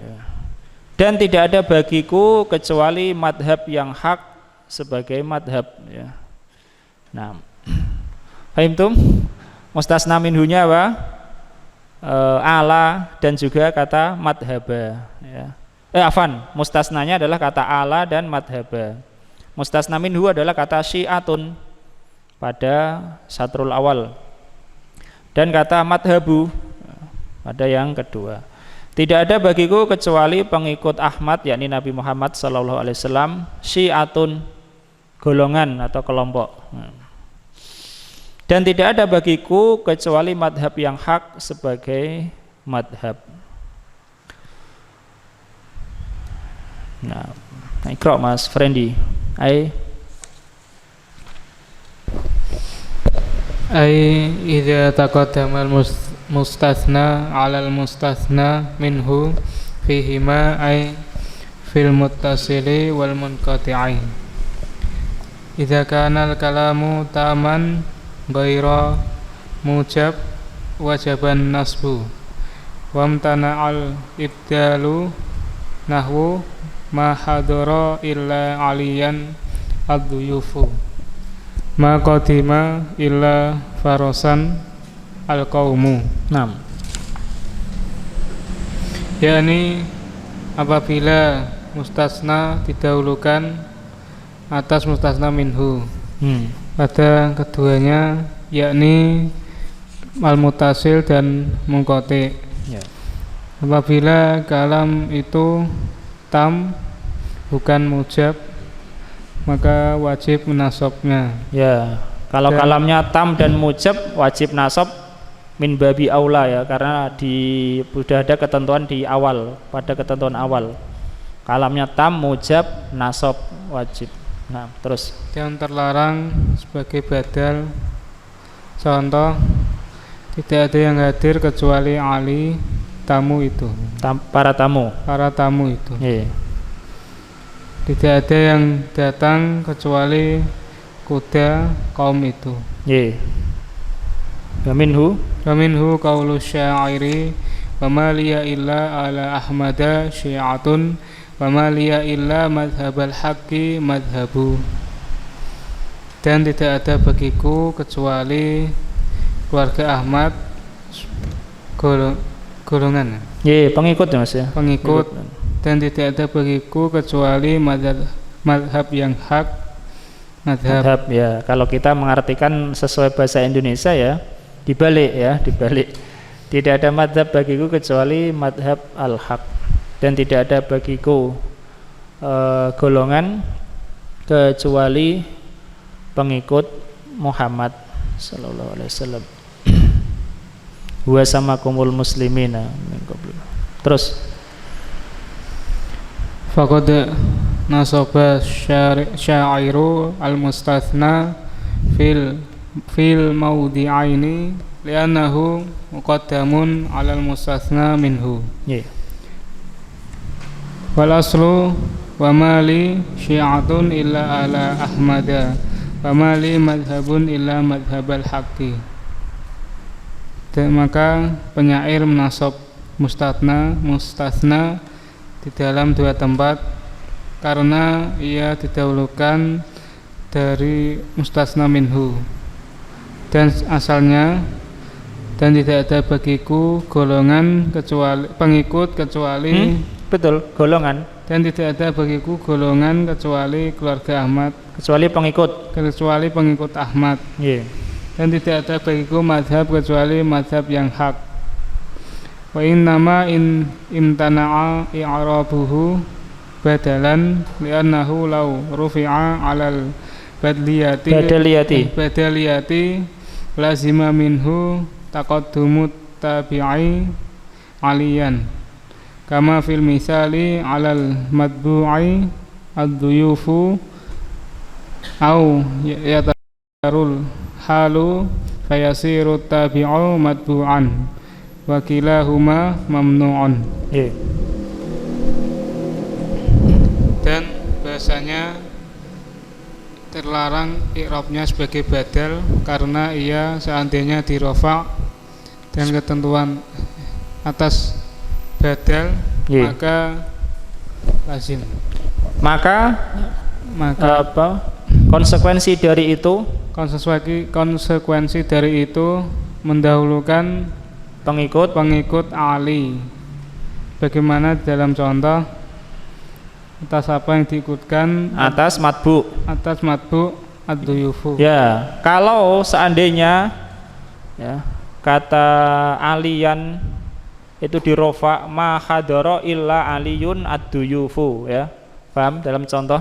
Dan tidak ada bagiku kecuali madhab yang hak sebagai madhab ya. Nah, fahimtum? Mustasna minhunya apa? Ala dan juga kata madhaba ya. Mustasnanya adalah kata ala dan madhaba. Mustasna minhu adalah kata syi'atun pada satrul awal dan kata madhabu pada yang kedua. Tidak ada bagiku kecuali pengikut Ahmad yakni Nabi Muhammad sallallahu alaihi wasallam syi'atun golongan atau kelompok. Dan tidak ada bagiku kecuali madhab yang hak sebagai madhab. Nah, ikra Mas Friendly. Ai idza taqaddama mustatsna 'ala al-mustatsna minhu fihima ay fil muttasili wal munqati'i. Idza kana al-kalamu taman ghaira mujab wajaban nasbu wamtana al-ibdalu nahwu ma hadara illa aliyan ad-duyufu ma qadima illa farasan al-qaumu. Naam. yakni apabila mustasna didahulukan atas mustasna minhu pada keduanya yakni al-mutasil dan munqati. Ya. Apabila kalam itu tam bukan mujab maka wajib menasabnya. Ya, kalau kalamnya tam dan mujab wajib nasab min babi aula ya, karena sudah ada ketentuan di awal, pada ketentuan awal. Kalamnya tam mujab nasab wajib. Nah, terus yang terlarang sebagai badal contoh tidak ada yang hadir kecuali ali tamu itu. Para tamu itu. Iya. Tidak ada yang datang kecuali kuda kaum itu. Iya. Waminhu qaulu syairi wa ma liya illa ala ahmada syi'atun wa ma liya illa madhabal haqqi madhabu. Dan tidak ada bagiku kecuali keluarga Ahmad golongan. Iya, pengikut ya Mas ya. Pengikut. Dan tidak ada bagiku kecuali madhab yang hak. Madhab ya. Kalau kita mengartikan sesuai bahasa Indonesia ya, dibalik. Tidak ada madhab bagiku kecuali madhab al-haq. Dan tidak ada bagiku golongan kecuali pengikut Muhammad sallallahu alaihi wasallam. Huwa samakumul muslimina min qablu. Terus faqad nasaba syairu al-mustathna fil mawdi'aini li'annahu muqaddamun 'ala al-mustathna minhu. Yeah. Wal aslu wa mali syi'atun illa ala ahmada wa mali madhabun illa madhabal haqqi. Dan maka penyair menasab mustasna di dalam dua tempat karena ia didahulukan dari mustasna minhu dan asalnya, dan tidak ada bagiku golongan kecuali pengikut kecuali Betul, golongan. Dan tidak ada bagiku golongan kecuali keluarga Ahmad, Kecuali pengikut Ahmad. Nggih. Dan tidak ada bagiku madhab kecuali madhab yang hak. Wa innama imtana'a i'rabuhu badalan li'annahu law rufi'a 'alal badaliyati lazima minhu taqaddumut tabi'i 'aliyan kama fil misali 'alal matbu'i ad-duyufu au yatarul halu fayasiru tabi'u matbu'an wa kilahuma mamnu'un. Dan bahasanya terlarang i'rabnya sebagai badal karena ia seandainya dirofa' dan ketentuan atas badal maka lazim. Maka apa? Konsekuensi dari itu mendahulukan pengikut Ali. Bagaimana dalam contoh atas apa yang diikutkan? Atas matbu ad-duyufu. Ya, kalau seandainya ya kata aliyan itu dirofa ma hadara illa aliyun ad-duyufu ya. Paham dalam contoh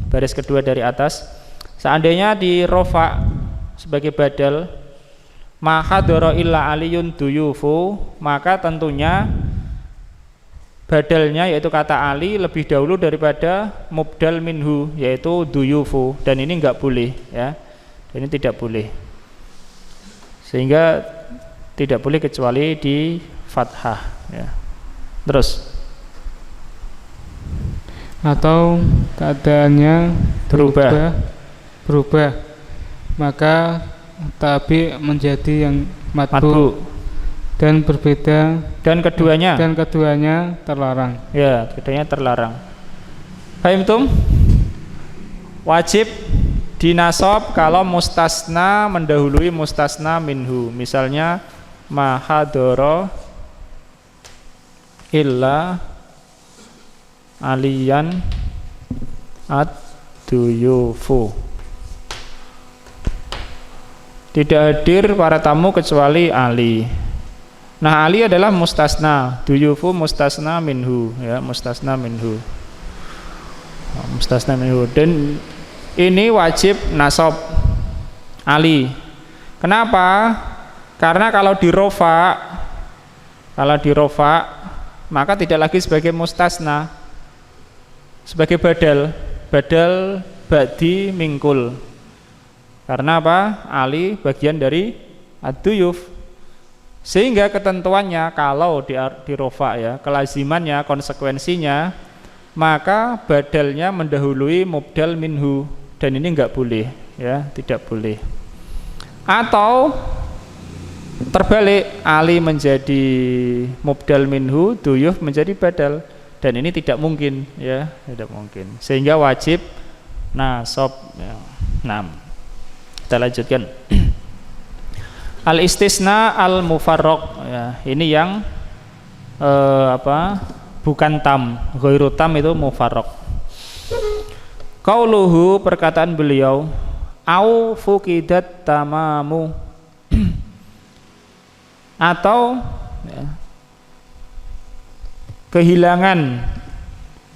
baris kedua dari atas. Seandainya dirofa sebagai badal ma hadara illa aliyun duyufu, maka tentunya badalnya yaitu kata Ali lebih dahulu daripada mubdal minhu yaitu duyufu, dan ini enggak boleh ya. Dan ini tidak boleh. Sehingga tidak boleh kecuali di fathah ya. Terus atau keadaannya berubah maka tabi menjadi yang matbu dan berbeda, dan keduanya terlarang. Ya, keduanya terlarang. Fahimtum? Wajib dinasab kalau mustasna mendahului mustasna minhu. Misalnya ma hadara illa aliyan ad-duyufu. Tidak hadir para tamu kecuali Ali. Nah, Ali adalah mustasna, duyufu mustasna minhu ya, mustasna minhu. Mustasna minhu, dan ini wajib nasab Ali. Kenapa? Karena kalau dirofa maka tidak lagi sebagai mustasna, sebagai badal ba'di mingkul. Karena apa? Ali bagian dari ad-duyuf. Sehingga ketentuannya kalau dirofa ya, kelazimannya, konsekuensinya, maka badalnya mendahului mubdal minhu, dan ini enggak boleh ya, tidak boleh. Atau terbalik, Ali menjadi mubdal minhu, duyuf menjadi badal, dan ini tidak mungkin ya, tidak mungkin. Sehingga wajib nasab ya. Kita lanjutkan. Al-istisna al-mufarraq ya, ini yang bukan tam, ghairu tam itu mufarraq. Qauluhu, perkataan beliau, au fuqidat tamamu atau ya, kehilangan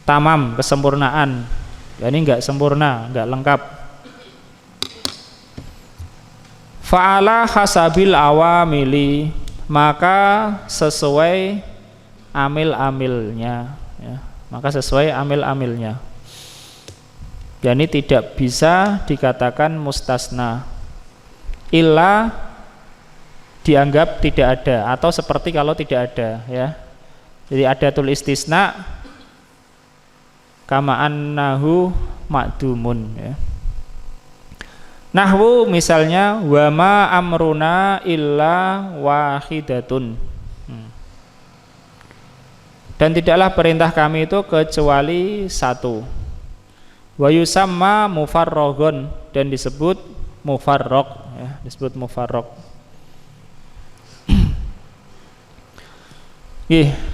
tamam, kesempurnaan. Ya, ini enggak sempurna, enggak lengkap. Fa'ala hasabil awamili, maka sesuai amil-amilnya ya, maka sesuai amil-amilnya. Yani tidak bisa dikatakan mustasna illa dianggap tidak ada, atau seperti kalau tidak ada ya. Jadi adatul istisna kama annahu ma'dumun ya. Nahwu misalnya wa ma amruna illa wahidatun. Dan tidaklah perintah kami itu kecuali satu. Wa yusamma mufarraghun, dan disebut mufarraq ya, disebut mufarraq.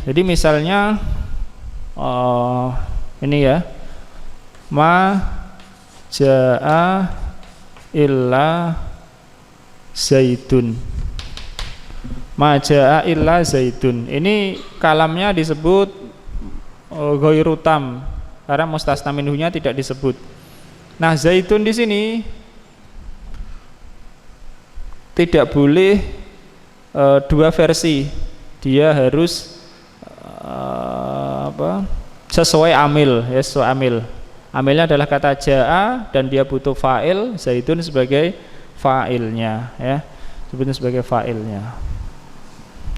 Jadi misalnya ini ya, ma jaa illa zaidun. Ma jaa illa zaidun. Ini kalamnya disebut ghairu tam karena mustasna minhunya tidak disebut. Nah, zaidun di sini tidak boleh dua versi. Dia harus sesuai amil, ya, sesuai amil. Amilnya adalah kata jaa dan dia butuh fa'il, zaidun sebagai fa'ilnya, ya. Sebutnya sebagai fa'ilnya.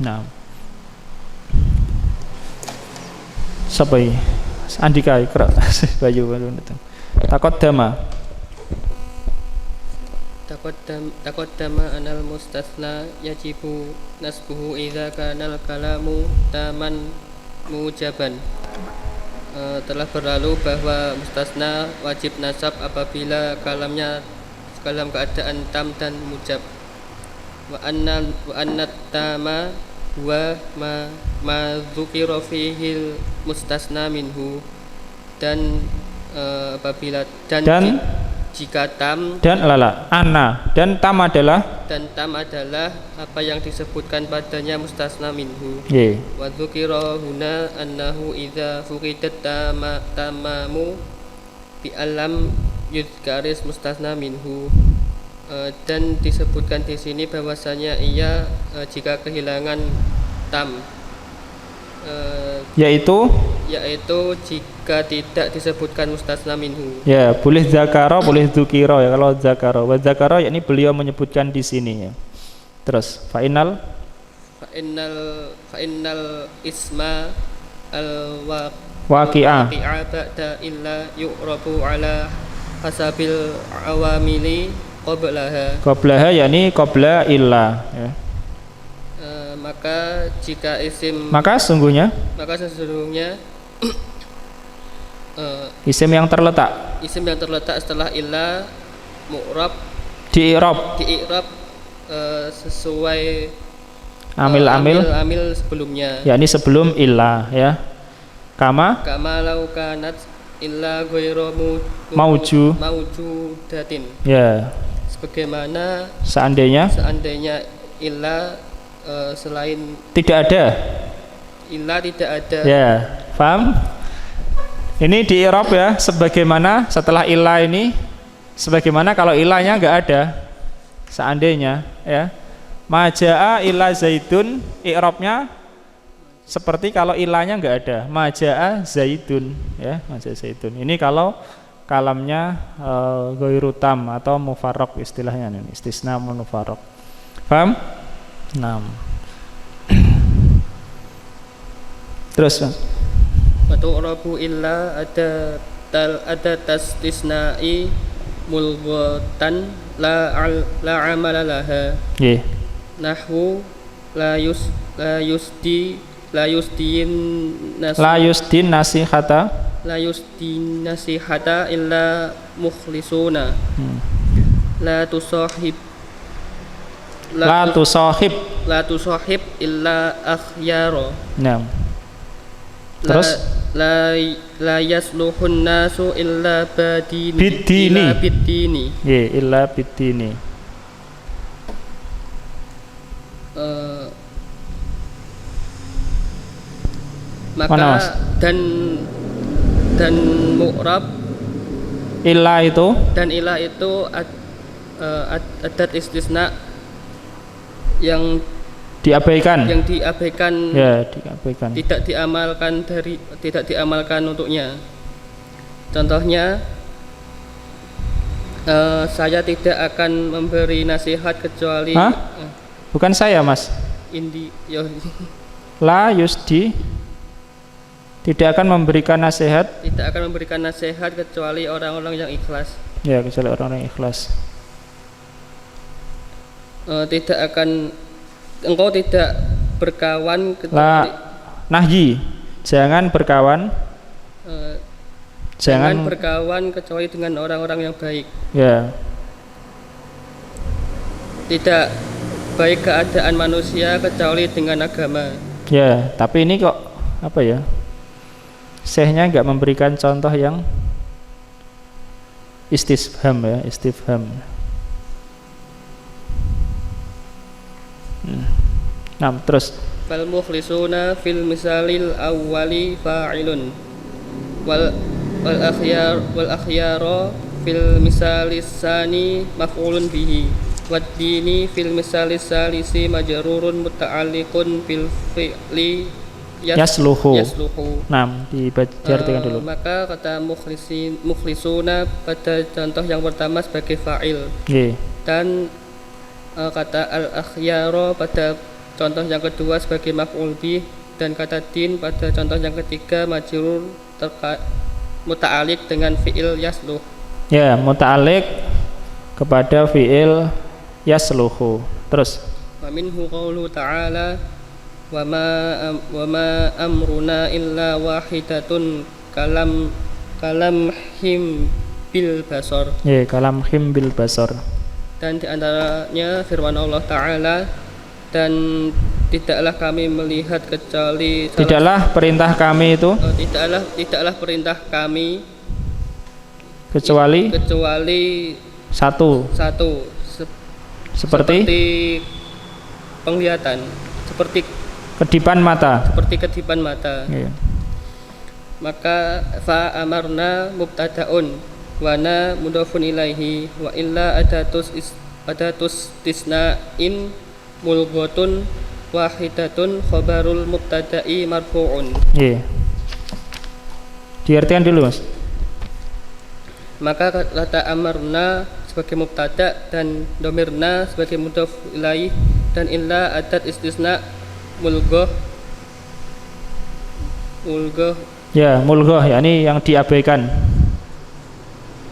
Nah, siapa ini? Andika Ikra Bayu Taqaddama anal mustasna yajibu nasbuhu idza kana al-kalamu taman mujaban. Telah berlalu bahwa mustasna wajib nasab apabila kalam keadaan tam dan mujab. Wa anna tama wa ma dzukira fihi mustasna minhu, dan apabila jika tam dan tam adalah apa yang disebutkan padanya mustasna minhu. Wa dzukira huna annahu idza fuqidat tamamu bi alam yuzkaris mustasna minhu, dan disebutkan di sini bahwasanya ia jika kehilangan tam, yaitu jika tidak disebutkan mustasna minhu. Ya, boleh zakara, boleh dzukira ya. Kalau zakara, wa zakara yakni beliau menyebutkan di sini ya. Terus fa'inal isma waqi'ah ba'da illa yu'rabu ala hasabil awamili qablaha yakni qabla illa ya. Maka sesungguhnya isim yang terletak setelah illa mu'rab di i'rab sesuai amil sebelumnya, yakni sebelum illa ya. Kama law kanat illa ghairu maujudatin ya, sebagaimana seandainya illa selain tidak ada ya, paham? Ini di i'rab ya, sebagaimana setelah illa ini, sebagaimana kalau illanya enggak ada, seandainya ya. Majaa illa zaidun, i'rabnya seperti kalau illanya enggak ada, majaa zaidun ya, majaa zaidun. Ini kalau kalamnya ghairu tam atau mufarraq istilahnya ini, istisna mufarraq. Paham? Nah. Terus Watu'rabu illa ada tastisna'i mulghatan la amala laha. Nahwu la yusdin nasihata illa mukhlisuna. La tusahib illa akhyara. Nah. Terus la yasluhun nasu illa bidini. Illa bidini. Maka dan mu'rab illa itu adat istisna yang diabaikan ya, tidak diamalkan untuknya. Contohnya, saya tidak akan memberi nasihat kecuali bukan saya mas la yusdi tidak akan memberikan nasihat kecuali orang-orang yang ikhlas ya, kecuali orang-orang yang ikhlas. Engkau tidak berkawan kecuali nahyi, jangan berkawan kecuali dengan orang-orang yang baik ya. Tidak baik keadaan manusia kecuali dengan agama ya. Tapi ini kok apa ya, Syekhnya enggak memberikan contoh yang istifham ya, istifham. Nah, terus fal mukhlisuna fil misalil awwali fa'ilun wal akhyara fil misalis sani maf'ulun bihi wad dini fil misalis salisi majrurun muta'alliqun bil fi'li yasluhu. Nah, diartikan dulu. Maka kata mukhlisuna pada contoh yang pertama sebagai fa'il. Dan kata al-akhyara pada contoh yang kedua sebagai maf'ul bih, dan kata din pada contoh yang ketiga majrur muta'alliq dengan fi'il yasluh. Ya, muta'alliq kepada fi'il yasluhu. Terus wa minhu qaulu ta'ala wa ma amruna illa wahidatun kalamhim bil basar. Ya, kalamhim bil basar. Dan di antaranya firman Allah Ta'ala, dan tidaklah kami melihat kecuali perintah kami itu tidaklah perintah kami kecuali satu seperti penglihatan, seperti kedipan mata. Yeah. Maka fa amarna mubtada'un wa na mudhafun ilaihi wa illa adatus tisna'in mulghatun wahidatun khabarul mubtada'i marfu'un. Iya. Diartikan dulu, Mas. Maka kata amarna sebagai mubtada dan domirna sebagai mudhaf ilaih dan illa adat istisna mulghah. Ya, mulghah yakni yang diabaikan.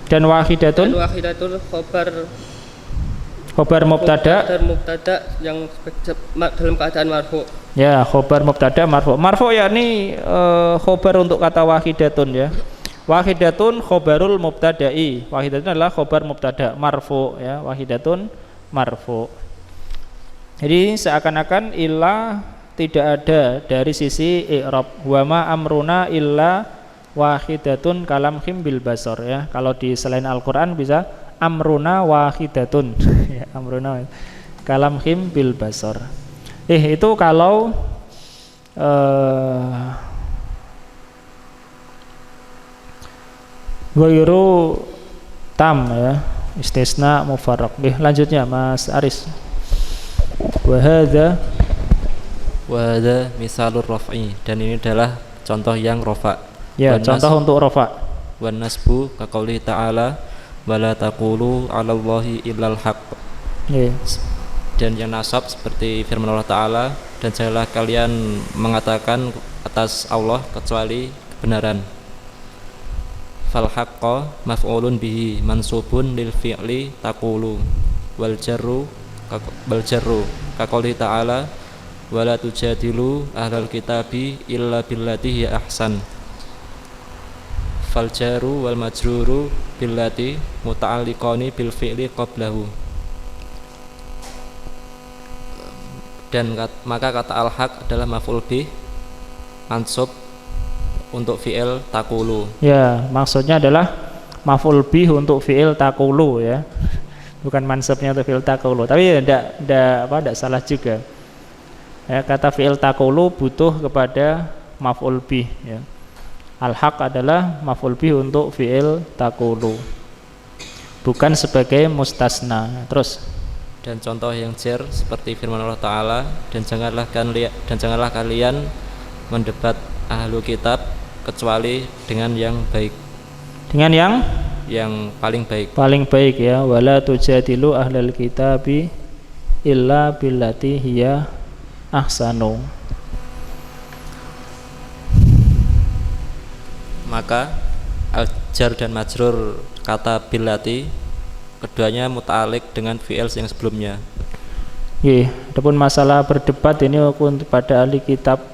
Dan wahidatun khobar mubtada yang dalam keadaan marfu. Ya, khobar mubtada marfu. Marfu yakni khobar untuk kata wahidatun ya. Wahidatun khobarul mubtada'i. Wahidatun adalah khobar mubtada marfu ya, wahidatun marfu. Jadi seakan-akan illa tidak ada dari sisi i'rab. Wa ma amruna illa wahidatun kalamhim bil basar ya. Kalau di selain Al-Qur'an bisa amruna wahidatun ya, amruna kalamhim bil basar. Itu kalau ghairu tam ya, istisna mufarraq. Lanjutnya Mas Aris. Wa hadza misalur raf'i, dan ini adalah contoh yang rafa. Ya, contoh untuk rafa. Wan nasbu ka qouli ta'ala wala taqulu 'alallahi illal haqq. Dan yang nasab seperti firman Allah Ta'ala, dan janganlah kalian mengatakan atas Allah kecuali kebenaran. Fal haqqa maf'ulun bihi mansubun lil fi'li taqulu wal jarru ka qouli ta'ala wala tujadilu ahlal kitabi illa billati hiya ahsan. Fal jaru wal majruru billati muta'alliqani bil fi'li qablahu. Dan maka kata al-haq adalah maf'ul bih mansub untuk fi'il taqulu. Ya, maksudnya adalah maf'ul bih untuk fi'il taqulu ya. Bukan mansubnya untuk fi'il taqulu. Tapi ya enggak salah juga. Ya, kata fi'il taqulu butuh kepada maf'ul bih ya. Al-haq adalah maf'ul bih untuk fi'il taqulu, bukan sebagai mustasna. Terus dan contoh yang jar seperti firman Allah Ta'ala, dan janganlah kalian mendebat ahlu kitab kecuali dengan yang baik, dengan yang paling baik ya. Wala tujadilu ahlal kitabi illa billati hiya ahsanu. Maka al-jar dan majrur kata billati keduanya muta'alliq dengan fi'il yang sebelumnya. Adapun masalah berdebat ini pada ahli kitab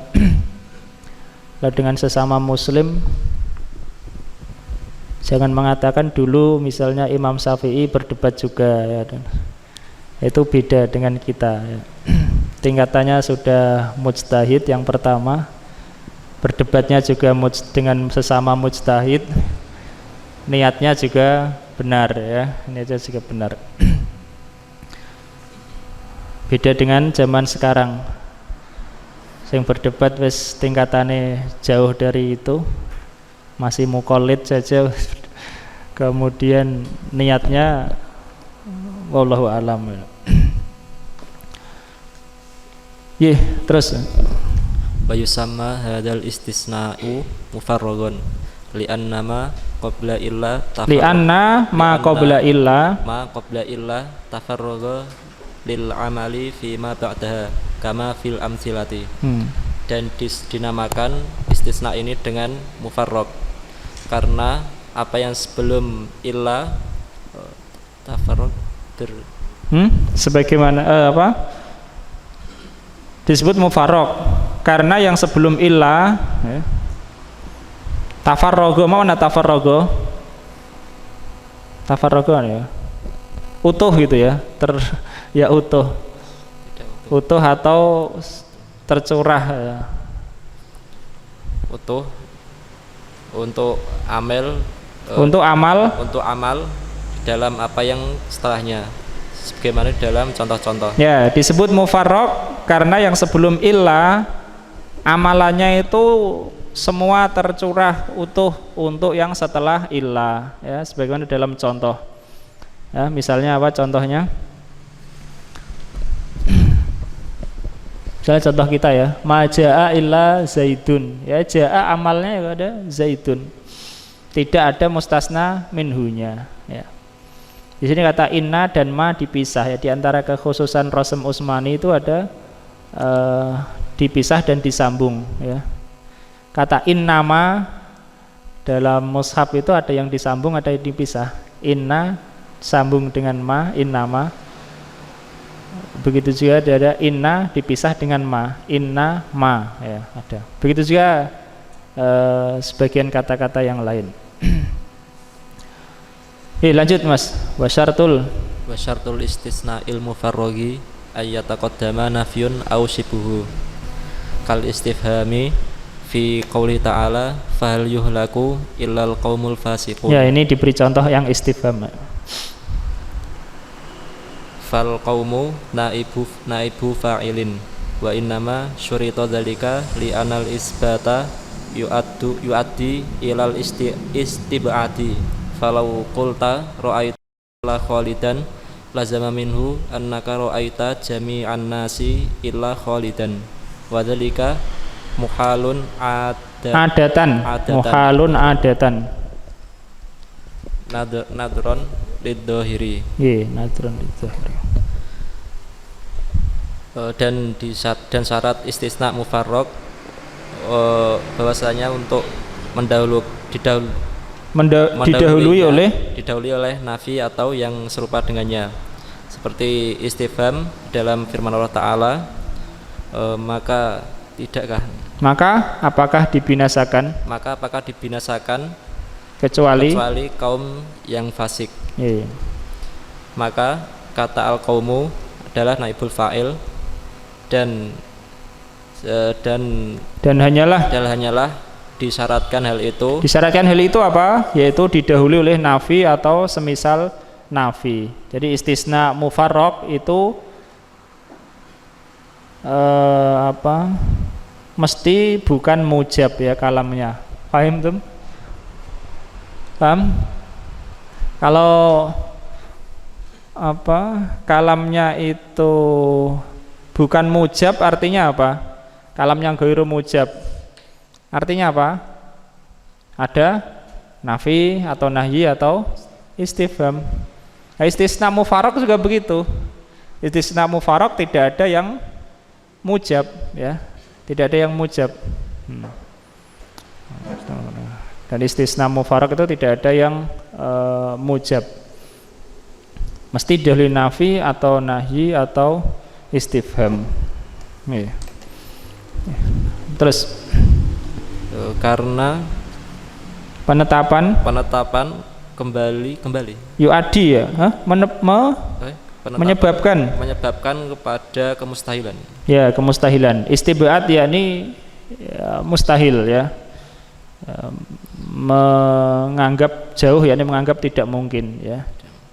dengan sesama muslim, jangan mengatakan dulu misalnya Imam Syafi'i berdebat juga ya. Itu beda dengan kita ya. Tingkatannya sudah mujtahid yang pertama, berdebatnya juga dengan sesama mujtahid, niatnya juga benar ya, niatnya juga benar. Beda dengan zaman sekarang, yang berdebat wis tingkatannya jauh dari itu, masih muqallid saja, kemudian niatnya wallahu alam. Terus Bayusamma hadal istisna'u mufarragon li'anna ma qabla illa tafarraga lil amali fi ma ba'daha kama fil amthilati. Dan dinamakan istisna ini dengan mufarrag karena apa yang sebelum illa tafarrag sebagaimana disebut mufarrag karena yang sebelum illa ya. Tafarraga mana tafarraga ya utuh gitu ya, utuh atau tercurah ya. Utuh untuk amal dalam apa yang setelahnya, sebagaimana dalam contoh-contoh. Ya, disebut mufarrag karena yang sebelum illa amalannya itu semua tercurah utuh untuk yang setelah illa ya, sebagaimana dalam contoh. Ya, misalnya apa contohnya? Misalnya contoh kita ya, majaa illa zaidun. Ya, jaa amalnya ya ada zaidun. Tidak ada mustasna minhunya ya. Di sini kata inna dan ma dipisah ya, di antara kekhususan Rasm Utsmani itu ada dipisah dan disambung ya. Kata innama dalam mushaf itu ada yang disambung, ada yang dipisah. Inna sambung dengan ma, innama. Begitu juga ada inna dipisah dengan ma, inna ma ya, ada. Begitu juga sebagian kata-kata yang lain. Lanjut Mas. Wasyartul istisna ilmu farrogi ayyataqaddama nafyun aw shibuhu kal istifhami fi qouli ta'ala fahal yuhlaku illal qaumul fasiqun. Ya, ini diberi contoh yang istifham. Fal qaumu naibu fa'ilin wa innama syurita dzalika li anal isbata yuaddi ilal istibadi falau qulta ra'aitu la khalidan lazama minhu annaka ra'aita jami'an nasi illa khalidan wa dzalika muhalun adatan nadron lidzohiri. Nadron lidzohiri. Dan syarat istisna mufarrag bahwasanya untuk didahului oleh nafi atau yang serupa dengannya, seperti istifham dalam firman Allah Ta'ala, maka apakah dibinasakan kecuali kaum yang fasik. Maka kata al-qaumu adalah naibul fa'il dan hanyalah disyaratkan hal itu apa? Yaitu didahului oleh nafi atau semisal nafi. Jadi istisna mufarrag itu mesti bukan mujab ya kalamnya. Paham tuh? Paham? Kalau kalamnya itu bukan mujab artinya apa? Kalam yang ghairu mujab artinya apa? Ada nafi atau nahyi atau istifham. Nah, istisna mufarrag juga begitu. Istisna mufarrag tidak ada yang mujab ya. Tidak ada yang mujab. Dan istisna mufarrag itu tidak ada yang mujab. Mesti dahulu nafi atau nahyi atau istifham. Terus karena penetapan kembali yu'adi ya, menyebabkan kepada kemustahilan. Ya, kemustahilan. Istibad yakni mustahil ya. Menganggap jauh yakni menganggap tidak mungkin ya.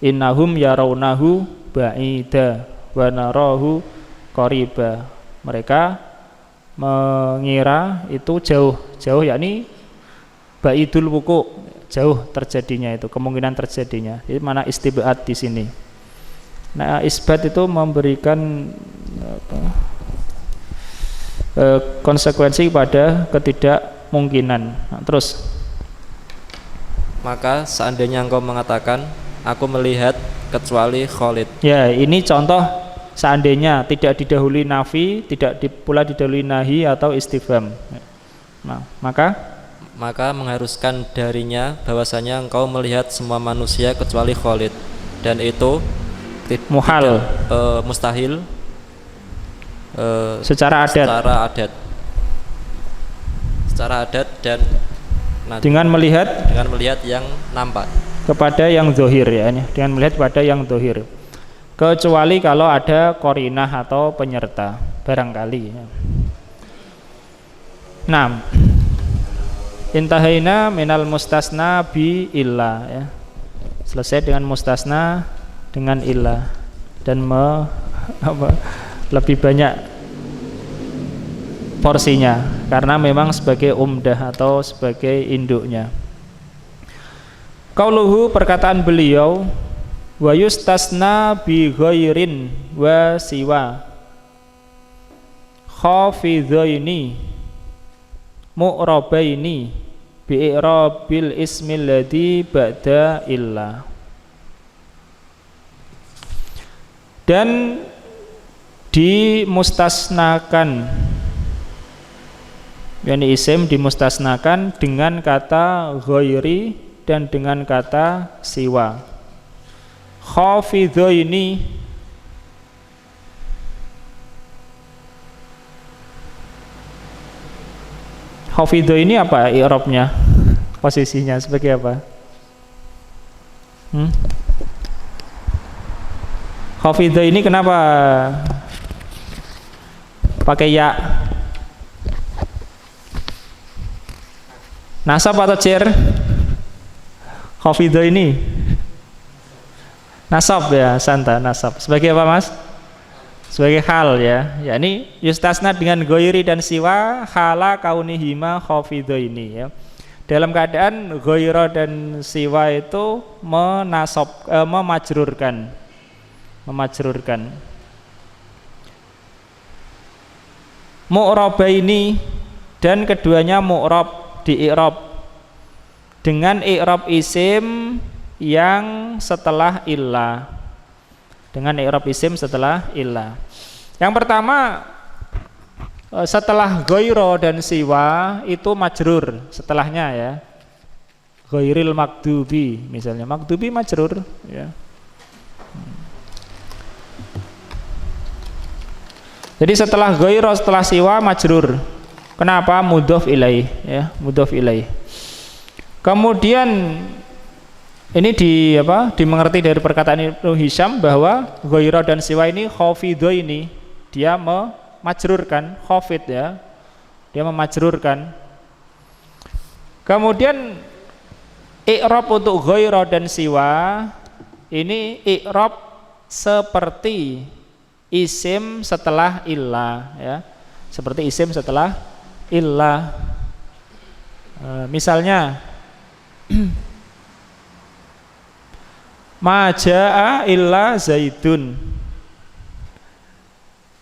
Innahum yarawnahu ba'ida wa narahu qariba. Mereka mengira itu jauh yakni ba'idul wuku, jauh terjadinya itu, kemungkinan terjadinya. Jadi mana istibad di sini. Nah, isbat itu memberikan konsekuensi pada ketidakmungkinan. Nah, terus maka seandainya engkau mengatakan aku melihat kecuali Khalid. Ya, ini contoh seandainya tidak didahului nafi, tidak pula didahului nahi atau istifham. Nah, maka mengharuskan darinya bahwasanya engkau melihat semua manusia kecuali Khalid, dan itu muhal, mustahil secara adat dan dengan melihat yang nampak kepada yang zohir ya, dengan melihat pada yang zohir, kecuali kalau ada korinah atau penyerta barangkali ya. Nah, intahaina minal mustasna bi illa ya. Selesai dengan mustasna dengan illa dan lebih banyak porsinya karena memang sebagai umdah atau sebagai induknya. Qauluhu, perkataan beliau, wa yustasna bi ghairin wa siwa khafidhaini mu'rabaini bi'irabil ismil ladzi ba'da illa. Dan dimustasnakan, yakni isim dimustasnakan dengan kata ghairi dan dengan kata siwa. Khafidhaini, khafidhaini apa i'rabnya? Posisinya sebagai apa? Khafidhaini kenapa pakai ya? Nasab atau jar? Khafidhaini nasab ya, santa nasab. Sebagai apa Mas? Sebagai hal ya. Yakni yustasna dengan ghairi dan siwa hala kaunihima khafidhaini ya. Dalam keadaan ghaira dan siwa itu memajrurkan. Mu'rabaini, dan keduanya mu'rab, di i'rab dengan i'rab isim yang setelah illah, dengan i'rab isim setelah illah. Yang pertama, setelah ghaira dan siwa itu majrur setelahnya ya. Ghairil makdubi misalnya, makdubi majrur ya. Jadi setelah ghaira, setelah siwa majrur. Kenapa? Mudhof ilaih ya, mudhof ilaih. Kemudian ini dimengerti dari perkataan Ibnu Hisham bahwa ghaira dan siwa ini khafidhaini, dia memajrurkan, khafid ya. Dia memajrurkan. Kemudian i'rab untuk ghaira dan siwa ini i'rab seperti isim setelah illah ya, seperti isim setelah illah. Misalnya ma jaa illa zaidun.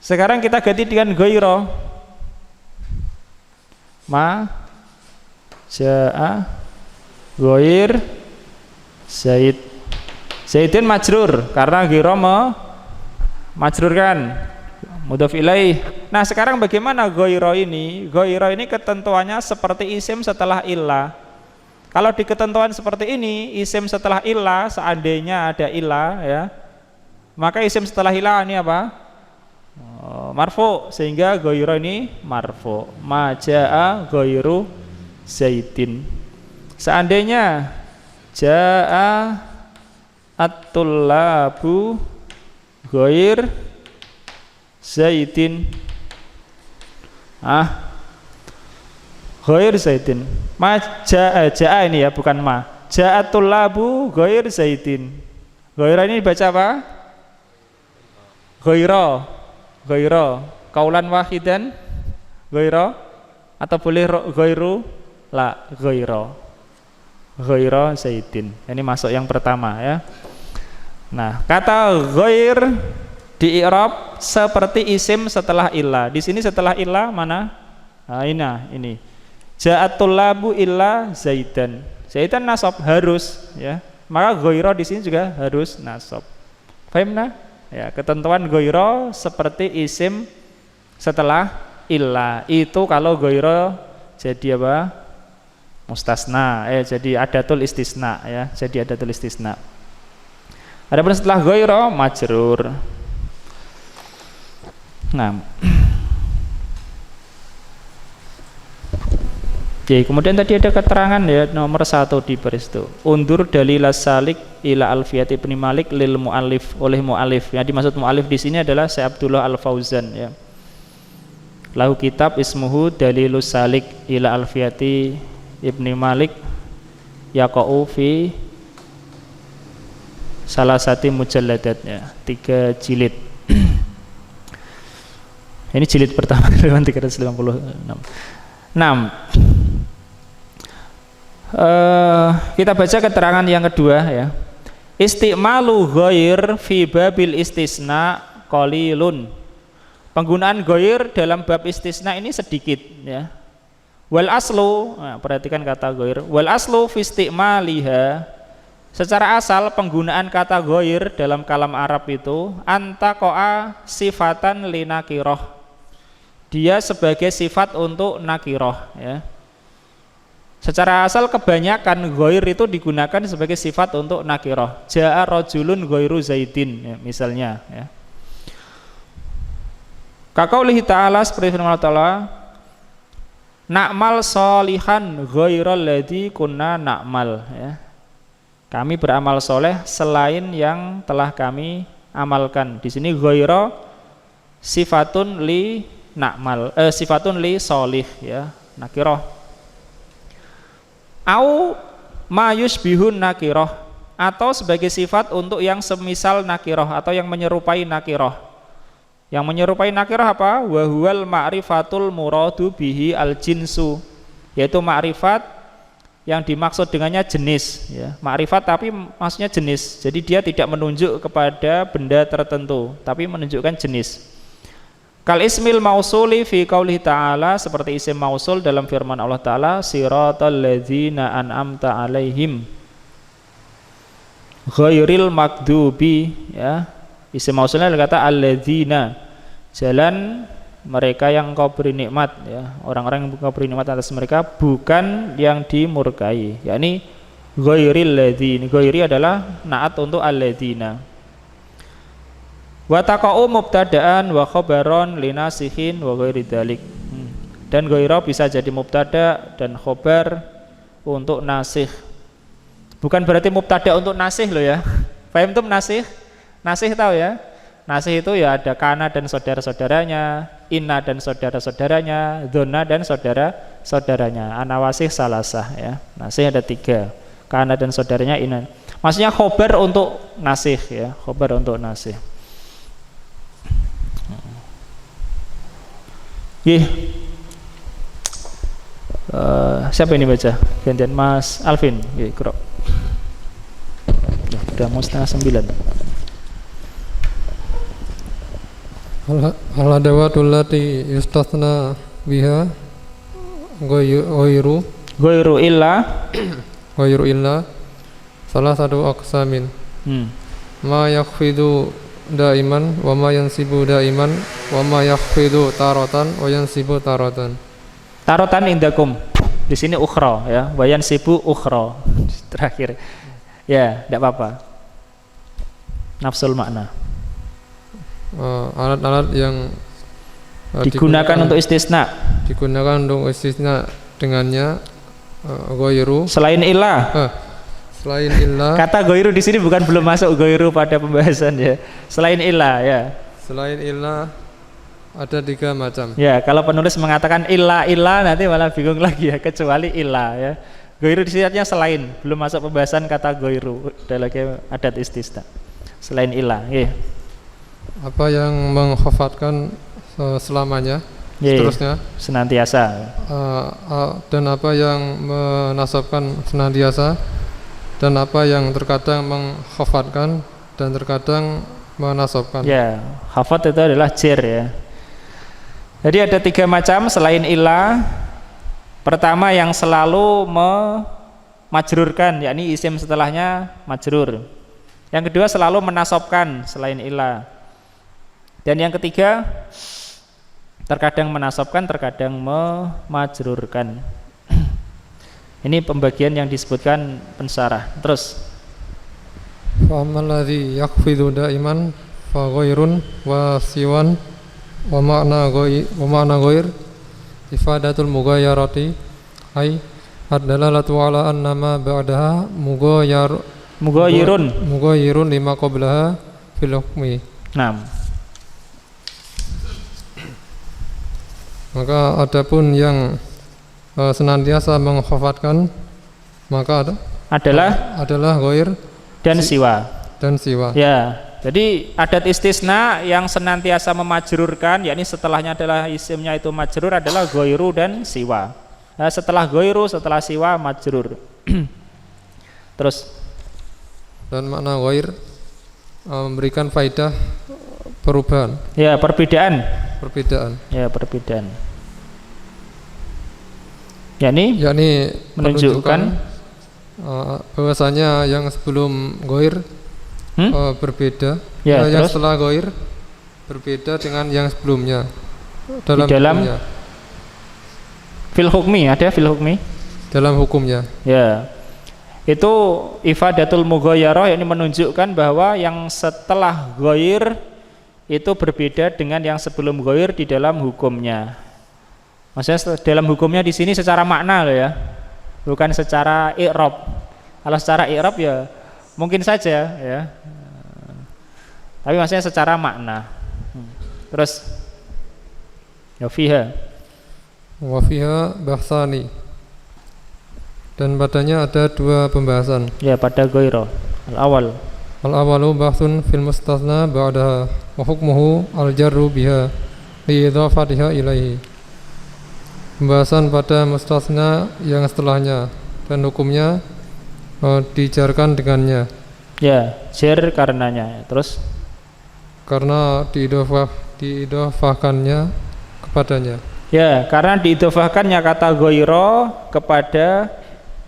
Sekarang kita ganti dengan ghaira. Ma jaa ghair zaid. Zaidun majrur karena ghaira majrurkan, mudhof ilaih. Nah, sekarang bagaimana ghaira ini? Ghaira ini ketentuannya seperti isim setelah illah. Kalau di ketentuan seperti ini, isim setelah illah, seandainya ada illah ya, maka isim setelah illah ini apa? Marfu, sehingga ghaira ini marfu. Ma jaa ghairu zaidin. Seandainya jaa at-tullabu ghair zaidin, ghair zaidin. Ma jaa ini ya, bukan ma. Ja'atul labu ghair zaidin. Ghaira ini baca apa? Ghaira. Kaulan wahidan ghaira atau boleh ghairu? La, ghaira zaidin. Ini masuk yang pertama ya. Nah, kata ghair di i'rab seperti isim setelah illa. Di sini setelah illa mana? Nah, ini. Ja'atul labu illa zaidan. Zaidan nasab harus ya. Maka ghaira di sini juga harus nasab. Paham? Ya, ketentuan ghaira seperti isim setelah illa. Itu kalau ghaira jadi apa? Mustasna. Jadi adatul istisna ya. Jadi adatul istisna. Adapun setelah ghaira majrur. Nah, oke, kemudian tadi ada keterangan ya nomor 1 di baris itu. Undur dalilas salik ila alfiyati ibn Malik lil muallif, oleh muallif. Yang dimaksud muallif di sini adalah Syekh Abdullah Al-Fauzan ya. Lahu kitab ismuhu dalilus salik ila alfiyati ibn Malik yaqa'u fi salah satu mujalladat ya, 3 jilid. Ini jilid pertama dengan 356. 6. Kita baca keterangan yang kedua ya. Istimalu ghair fi babil istisna qalilun. Penggunaan ghair dalam bab istisna ini sedikit ya. Wal aslu, nah, perhatikan kata ghair. Wal aslu fi istimaliha. Secara asal penggunaan kata ghair dalam kalam Arab itu antaqa'a sifatan linakirah. Dia sebagai sifat untuk nakirah ya. Secara asal kebanyakan ghair itu digunakan sebagai sifat untuk nakirah. Ja'a rajulun ghairu zaidin ya, misalnya ya. Kaqaulihi ta'ala, seperti firman Allah Ta'ala, na'mal sholihan ghairal ladzi kunna na'mal ya. Kami beramal soleh selain yang telah kami amalkan. Di sini ghaira sifatun li na'mal, sifatun li sholih ya, nakirah. Au ma yushbihun nakirah, atau sebagai sifat untuk yang semisal nakirah atau yang menyerupai nakirah. Yang menyerupai nakirah apa? Wa huwal ma'rifatul muradu bihi al jinsu, yaitu ma'rifat yang dimaksud dengannya jenis ya. Ma'rifat tapi maksudnya jenis. Jadi dia tidak menunjuk kepada benda tertentu, tapi menunjukkan jenis. Kal ismil mausuli fi qaulihi ta'ala, seperti isim mausul dalam firman Allah Ta'ala, siratal ladzina an'amta alaihim ghairil maghdubi ya. Isim mausulnya adalah kata alladzina, jalan mereka yang Engkau beri nikmat ya, orang-orang yang Engkau beri nikmat atas mereka, bukan yang dimurkai, yakni ghairil ladzina. Ghairi adalah naat untuk alladzina. Wa taqa'u mubtada'an wa khabaron linasihin wa ghairi dzalik. Dan ghaira bisa jadi mubtada dan khobar untuk nasih. Bukan berarti mubtada untuk nasih loh ya. Paham tuh nasih? Nasih tahu ya? Nasih itu ya ada kana dan saudara-saudaranya, inna dan saudara-saudaranya, dzonna dan saudara-saudaranya. Anawasih salasah ya. Nasih ada 3. Kana dan saudaranya, inna. Maksudnya khobar untuk nasih ya, khobar untuk nasih. Siapa ini baca? Gantian Mas Alvin. Kro. Udah mau 8:30. Al-adawatul lati yustathna biha ghairu illa salah satu aqsamin. Ma yakhfidu daiman wa ma yansibu daiman wa ma yakhfidu taratan wa yansibu taratan. Taratan indakum. Di sini ukhra ya, wa yansibu ukhra. Terakhir. Ya, enggak apa-apa. Nafsul makna. Alat-alat yang digunakan untuk istisna. Digunakan untuk istisna dengannya ghairu selain illah. Selain illah. Kata ghairu di sini bukan belum masuk ghairu pada pembahasan ya. Selain illah ya. Selain illah Ada 3 macam. Ya, kalau penulis mengatakan illa nanti malah bingung lagi ya, kecuali illa ya. Goiru di sini selain, belum masuk pembahasan kata goiru, ada lagi adat istisna. Selain illa, ya. Apa yang mengkhafatkan selamanya, seterusnya, senantiasa. Dan apa yang menasabkan senantiasa, dan apa yang terkadang mengkhafatkan dan terkadang menasabkan. Ya, khafat itu adalah jer ya. Jadi ada 3 macam selain ilah. Pertama yang selalu memajrurkan, yakni isim setelahnya majrur. Yang kedua selalu menasabkan selain ilah. Dan yang ketiga terkadang menasabkan, terkadang memajrurkan. Ini pembagian yang disebutkan pensyarah. Terus fa ammal ladzi yakhfidu daiman fa ghairun wa siwan wa ma'na ghair ifadatul mughayyarati ay ad-dalalatu ala anna ma ba'daha mughayyirun lima qablaha fil hukmi. Naam. Maka adapun yang senantiasa mengkhafatkan maka adalah ghair dan siwa. Ya. Jadi adat istisna yang senantiasa memajrurkan, yakni setelahnya adalah isimnya itu majrur adalah goiru dan siwa. Nah, setelah goiru, setelah siwa majrur. Terus dan makna goir memberikan faidah perubahan. Ya, perbedaan. Ya, perbedaan. Yakni menunjukkan bahwasanya yang sebelum goir berbeda, yang setelah goir berbeda dengan yang sebelumnya dalam fil hukmi, ada fil hukmi dalam hukumnya. Ya, itu ifadatul mughayyarah, yakni menunjukkan bahwa yang setelah goir itu berbeda dengan yang sebelum goir di dalam hukumnya. Maksudnya dalam hukumnya di sini secara makna loh ya, bukan secara i'rab. Kalau secara i'rab ya mungkin saja ya, tapi maksudnya secara makna. Terus wa fiha bahsani, dan padanya ada 2 pembahasan. Ya, pada ghaira. Al-awalu bahsun fil mustasna ba'daha wa hukmuhu al-jarru biha li idhafatiha ilaihi. Pembahasan pada mustasna yang setelahnya dan hukumnya dijarkan dengannya. Ya, jar karenanya. Terus karena diidhofahkannya kepadanya. Ya, karena diidhofahkannya kata ghaira kepada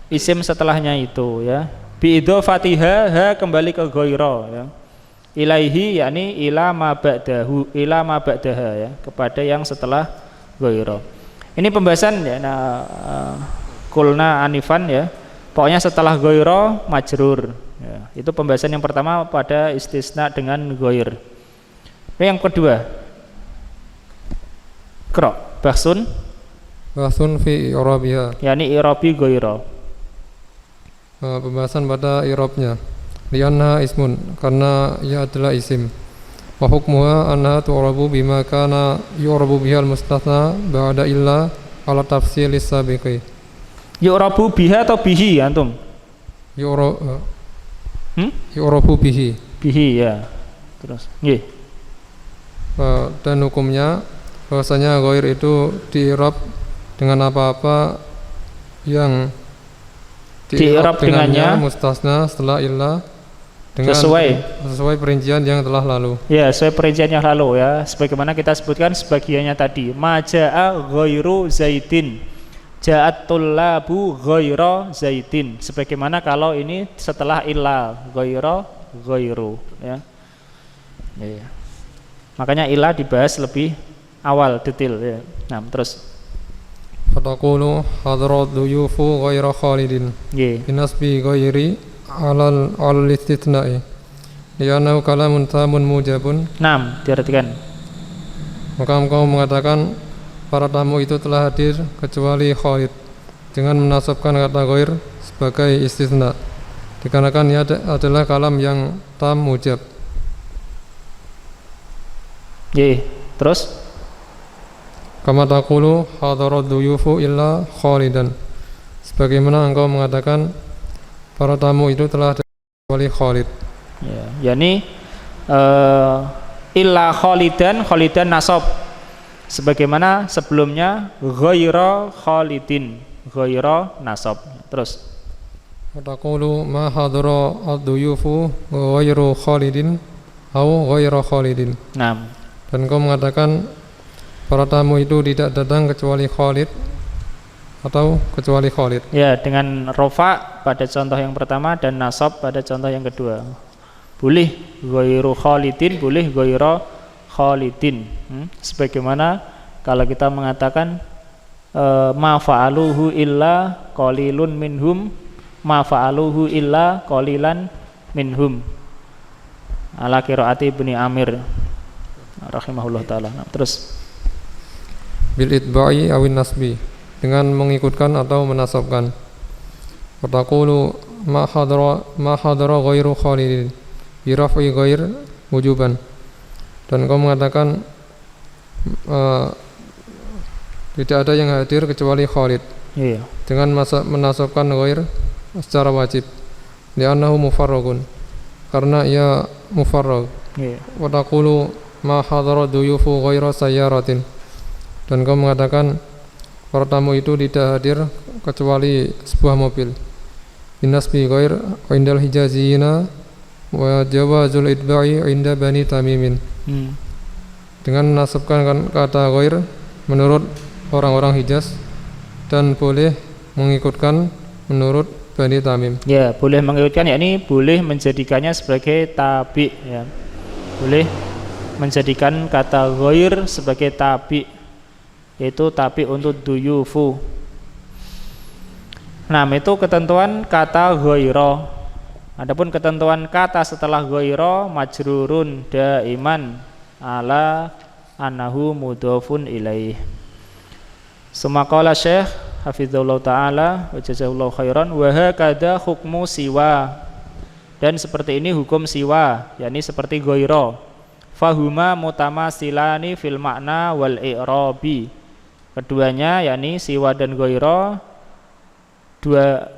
isim setelahnya itu ya. Bi idhofatiha kembali ke ghaira ya. Ilaihi yakni ila ma ba'daha ya, kepada yang setelah ghaira. Ini pembahasan ya, kulna anifan ya. Pokoknya setelah ghaira majrur ya. Itu pembahasan yang pertama pada istisna dengan ghair. Yang kedua, bahsun fi i'rabiha, yakni i'rabi ghaira. Pembahasan pada i'rabnya. Lianna ismun, karena ia adalah isim. Wa hukmuha anna tu'rabu bima kana yu'rabu bihal mustathna ba'da illa ala tafsil as-sabiqi. Yu'rabu biha atau bihi antum? Yu'rabu bihi. Bihi ya. Terus nggih. Dan hukumnya bahwasanya ghair itu di-i'rab dengan apa-apa yang di-i'rab dengannya mustasna setelah illa dengan sesuai perincian yang telah lalu. Ya, sesuai perincian yang lalu ya. Sebagaimana kita sebutkan sebagiannya tadi. Maja'a ghairu zaidin. Ja'at tullabu ghaira zaidin. Sebagaimana kalau ini setelah illa ghairu ya. Ya. Makanya illa dibahas lebih awal detail ya. Nah, terus fataqulu hadrat duyufu ghaira khalidin. Binasbi ghairi alal istitsna'i li'annahu kalamun tamun mujabun. Naam, diartikan. Maka engkau mengatakan para tamu itu telah hadir kecuali khalid dengan menasabkan kata ghair sebagai istitsna dikarenakan ia adalah kalam yang tam mujab. Terus Kama taqulu hadarat duyufu illa khalidan, sebagaimana engkau mengatakan para tamu itu telah kecuali Khalid. Ya, yakni illa khalidan, khalidan nasab sebagaimana sebelumnya ghaira khalidin, ghaira nasab. Terus taqulu ma hadara ad-duyufu ghairu khalidin au ghaira khalidin. Nah, dan kau mengatakan para tamu itu tidak datang kecuali Khalid atau kecuali Khalid. Ya, dengan rofa pada contoh yang pertama dan nasab pada contoh yang kedua. Boleh ghairu khalidin, boleh ghaira khalidin. Sebagaimana kalau kita mengatakan ma fa'aluhu illa qalilun minhum, ma fa'aluhu illa qalilan minhum, ala qiraati Ibnu Amir rahimahullah taala. Nah, terus bil itba'i awin nasbi, dengan mengikutkan atau menasabkan. Fataqulu ma hadara ghairu khalidin bi raf'i ghair wujuban, dan kau mengatakan tidak ada yang hadir kecuali Khalid. Iya. Dengan menasabkan ghair secara wajib, li'annahu mufarragun, karena ia mufarrag. Iya. Wa taqulu ma hadara duyufu ghaira sayyaratin, dan kau mengatakan para tamu itu tidak hadir kecuali sebuah mobil. Binasbi ghair indal hijaziyina wa jawazul itba'i inda bani tamimin. Dengan menasabkan kata ghair menurut orang-orang Hijaz, dan boleh mengikutkan menurut Bani Tamim. Ya, boleh mengikutkan, yakni boleh menjadikannya sebagai tabi, ya. Boleh menjadikan kata ghair sebagai tabi, yaitu tabi untuk duyufu. Nah, itu ketentuan kata ghaira. Adapun ketentuan kata setelah ghaira majrurun daiman ala annahu mudhafun ilaih. Sumakala Syekh hafizahullah ta'ala wa jazahullahu khairan, wa hakadha hukmu siwa, dan seperti ini hukum siwa, yakni seperti ghaira. Fahuma mutamasilani fil makna wal i'rabi, keduanya yakni siwa dan ghaira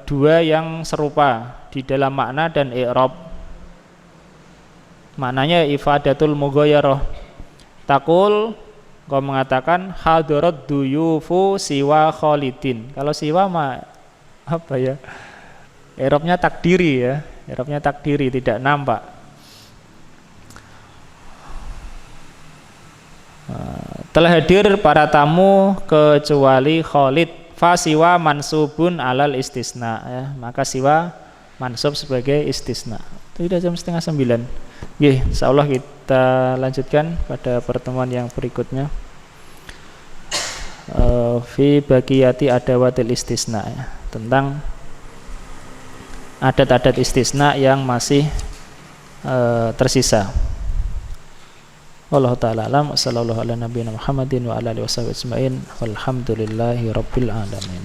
dua yang serupa di dalam makna dan i'rab. Maknanya ifadatul mughayarah. Taqul, kau mengatakan hadarat duyufu siwa khalidin. Kalau siwa mah apa ya? I'rabnya takdiri, ya. I'rabnya takdiri, tidak nampak. Telah hadir para tamu kecuali Khalid. Fa siwa mansubun alal istisna, ya. Maka siwa mansub sebagai istisna. Sudah jam 8:30. Oke, insyaallah kita lanjutkan pada pertemuan yang berikutnya. Fi baqiyati adawatil istisna, ya. Tentang adat-adat istisna yang masih tersisa. Wallahu ta'ala alam. Sallallahu ala nabiyina Muhammadin wa ala alihi washabihi ajmain. Walhamdulillahi rabbil alamin.